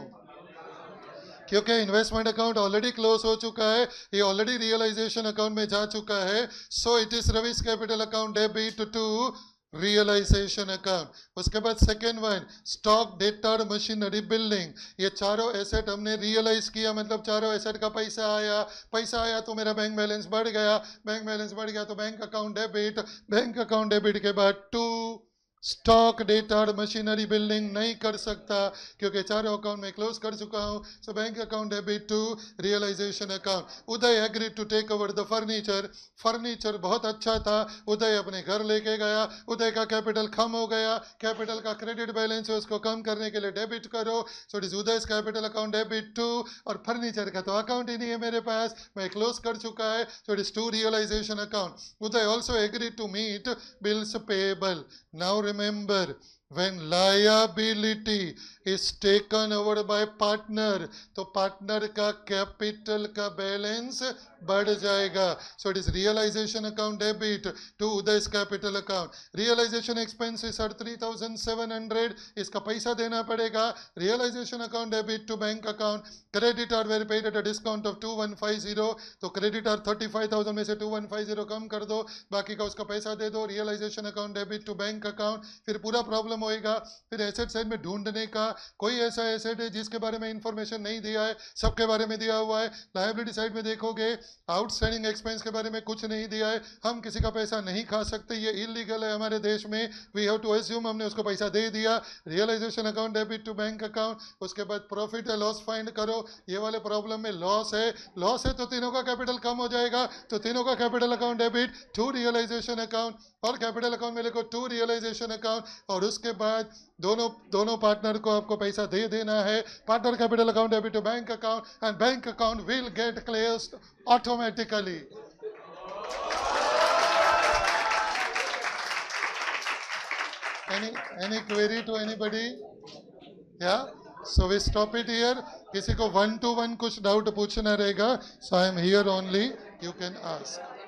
क्योंकि इन्वेस्टमेंट अकाउंट ऑलरेडी क्लोज हो चुका है, ये ऑलरेडी रियलाइजेशन अकाउंट में जा चुका है. So it is Ravi's capital account debit to realisation account. उसके बाद second one, stock, debtor, machinery, building. ये चारों एसेट हमने रियलाइज किया, मतलब चारों एसेट का पैसा आया तो मेरा बैंक बैलेंस बढ़ गया. बैंक बैलेंस बढ़ गया तो bank account debit. Bank account debit के बाद to stock, debtor, machinery, building नहीं कर सकता क्योंकि चारों अकाउंट में क्लोज कर चुका हूं. So bank account debit to realisation account. Uday agree to take over the furniture. Furniture बहुत अच्छा था, उदय अपने घर लेके गया. उदय का कैपिटल कम हो गया, कैपिटल का क्रेडिट बैलेंस है उसको कम करने के लिए डेबिट करो. So it is Uday capital account debit to. और फर्नीचर का तो अकाउंट ही नहीं है मेरे पास, मैं क्लोज कर चुका है. So it is to realisation account. Uday also agree to meet bills payable. Now remember, when liability is taken over by partner, तो पार्टनर का कैपिटल का बैलेंस बढ़ जाएगा. So it is realisation account debit to Uday's capital account. Realisation expenses are 3,700, इसका पैसा देना पड़ेगा. Realisation account debit to bank account. Credit are were paid at a discount of 2150. तो क्रेडिट आर 35,000 में से 2150 कम कर दो, बाकी का उसका पैसा दे दो. Realisation account debit to bank account. फिर पूरा प्रॉब्लम होएगा. फिर एसेट साइड में ढूंढने का, कोई ऐसा एसेट है जिसके बारे में इंफॉर्मेशन नहीं दिया है, सबके बारे में दिया हुआ है. लायबिलिटी साइड में देखोगे, आउटस्टैंडिंग एक्सपेंस के बारे में कुछ नहीं दिया है. हम किसी का पैसा नहीं खा सकते, ये इलीगल है हमारे देश में. वी हैव टू एज्यूम हमने उसको पैसा दे दिया. Realisation account debit to bank account. उसके बाद प्रॉफिट या लॉस फाइंड करो. ये वाले प्रॉब्लम में लॉस है तो तीनों का कैपिटल कम हो जाएगा, तो तीनों का capital account debit to realisation account. और कैपिटल अकाउंट में लिखो टू रियलाइजेशन अकाउंट. और उसके बाद दोनों पार्टनर को आपको पैसा दे देना है. Partner capital account debit to bank account, and bank account will get closed automatically. Any query to anybody? Yeah, so we stop it here. किसी को 1-to-1 कुछ डाउट पूछना रहेगा, so I am here only, you can ask.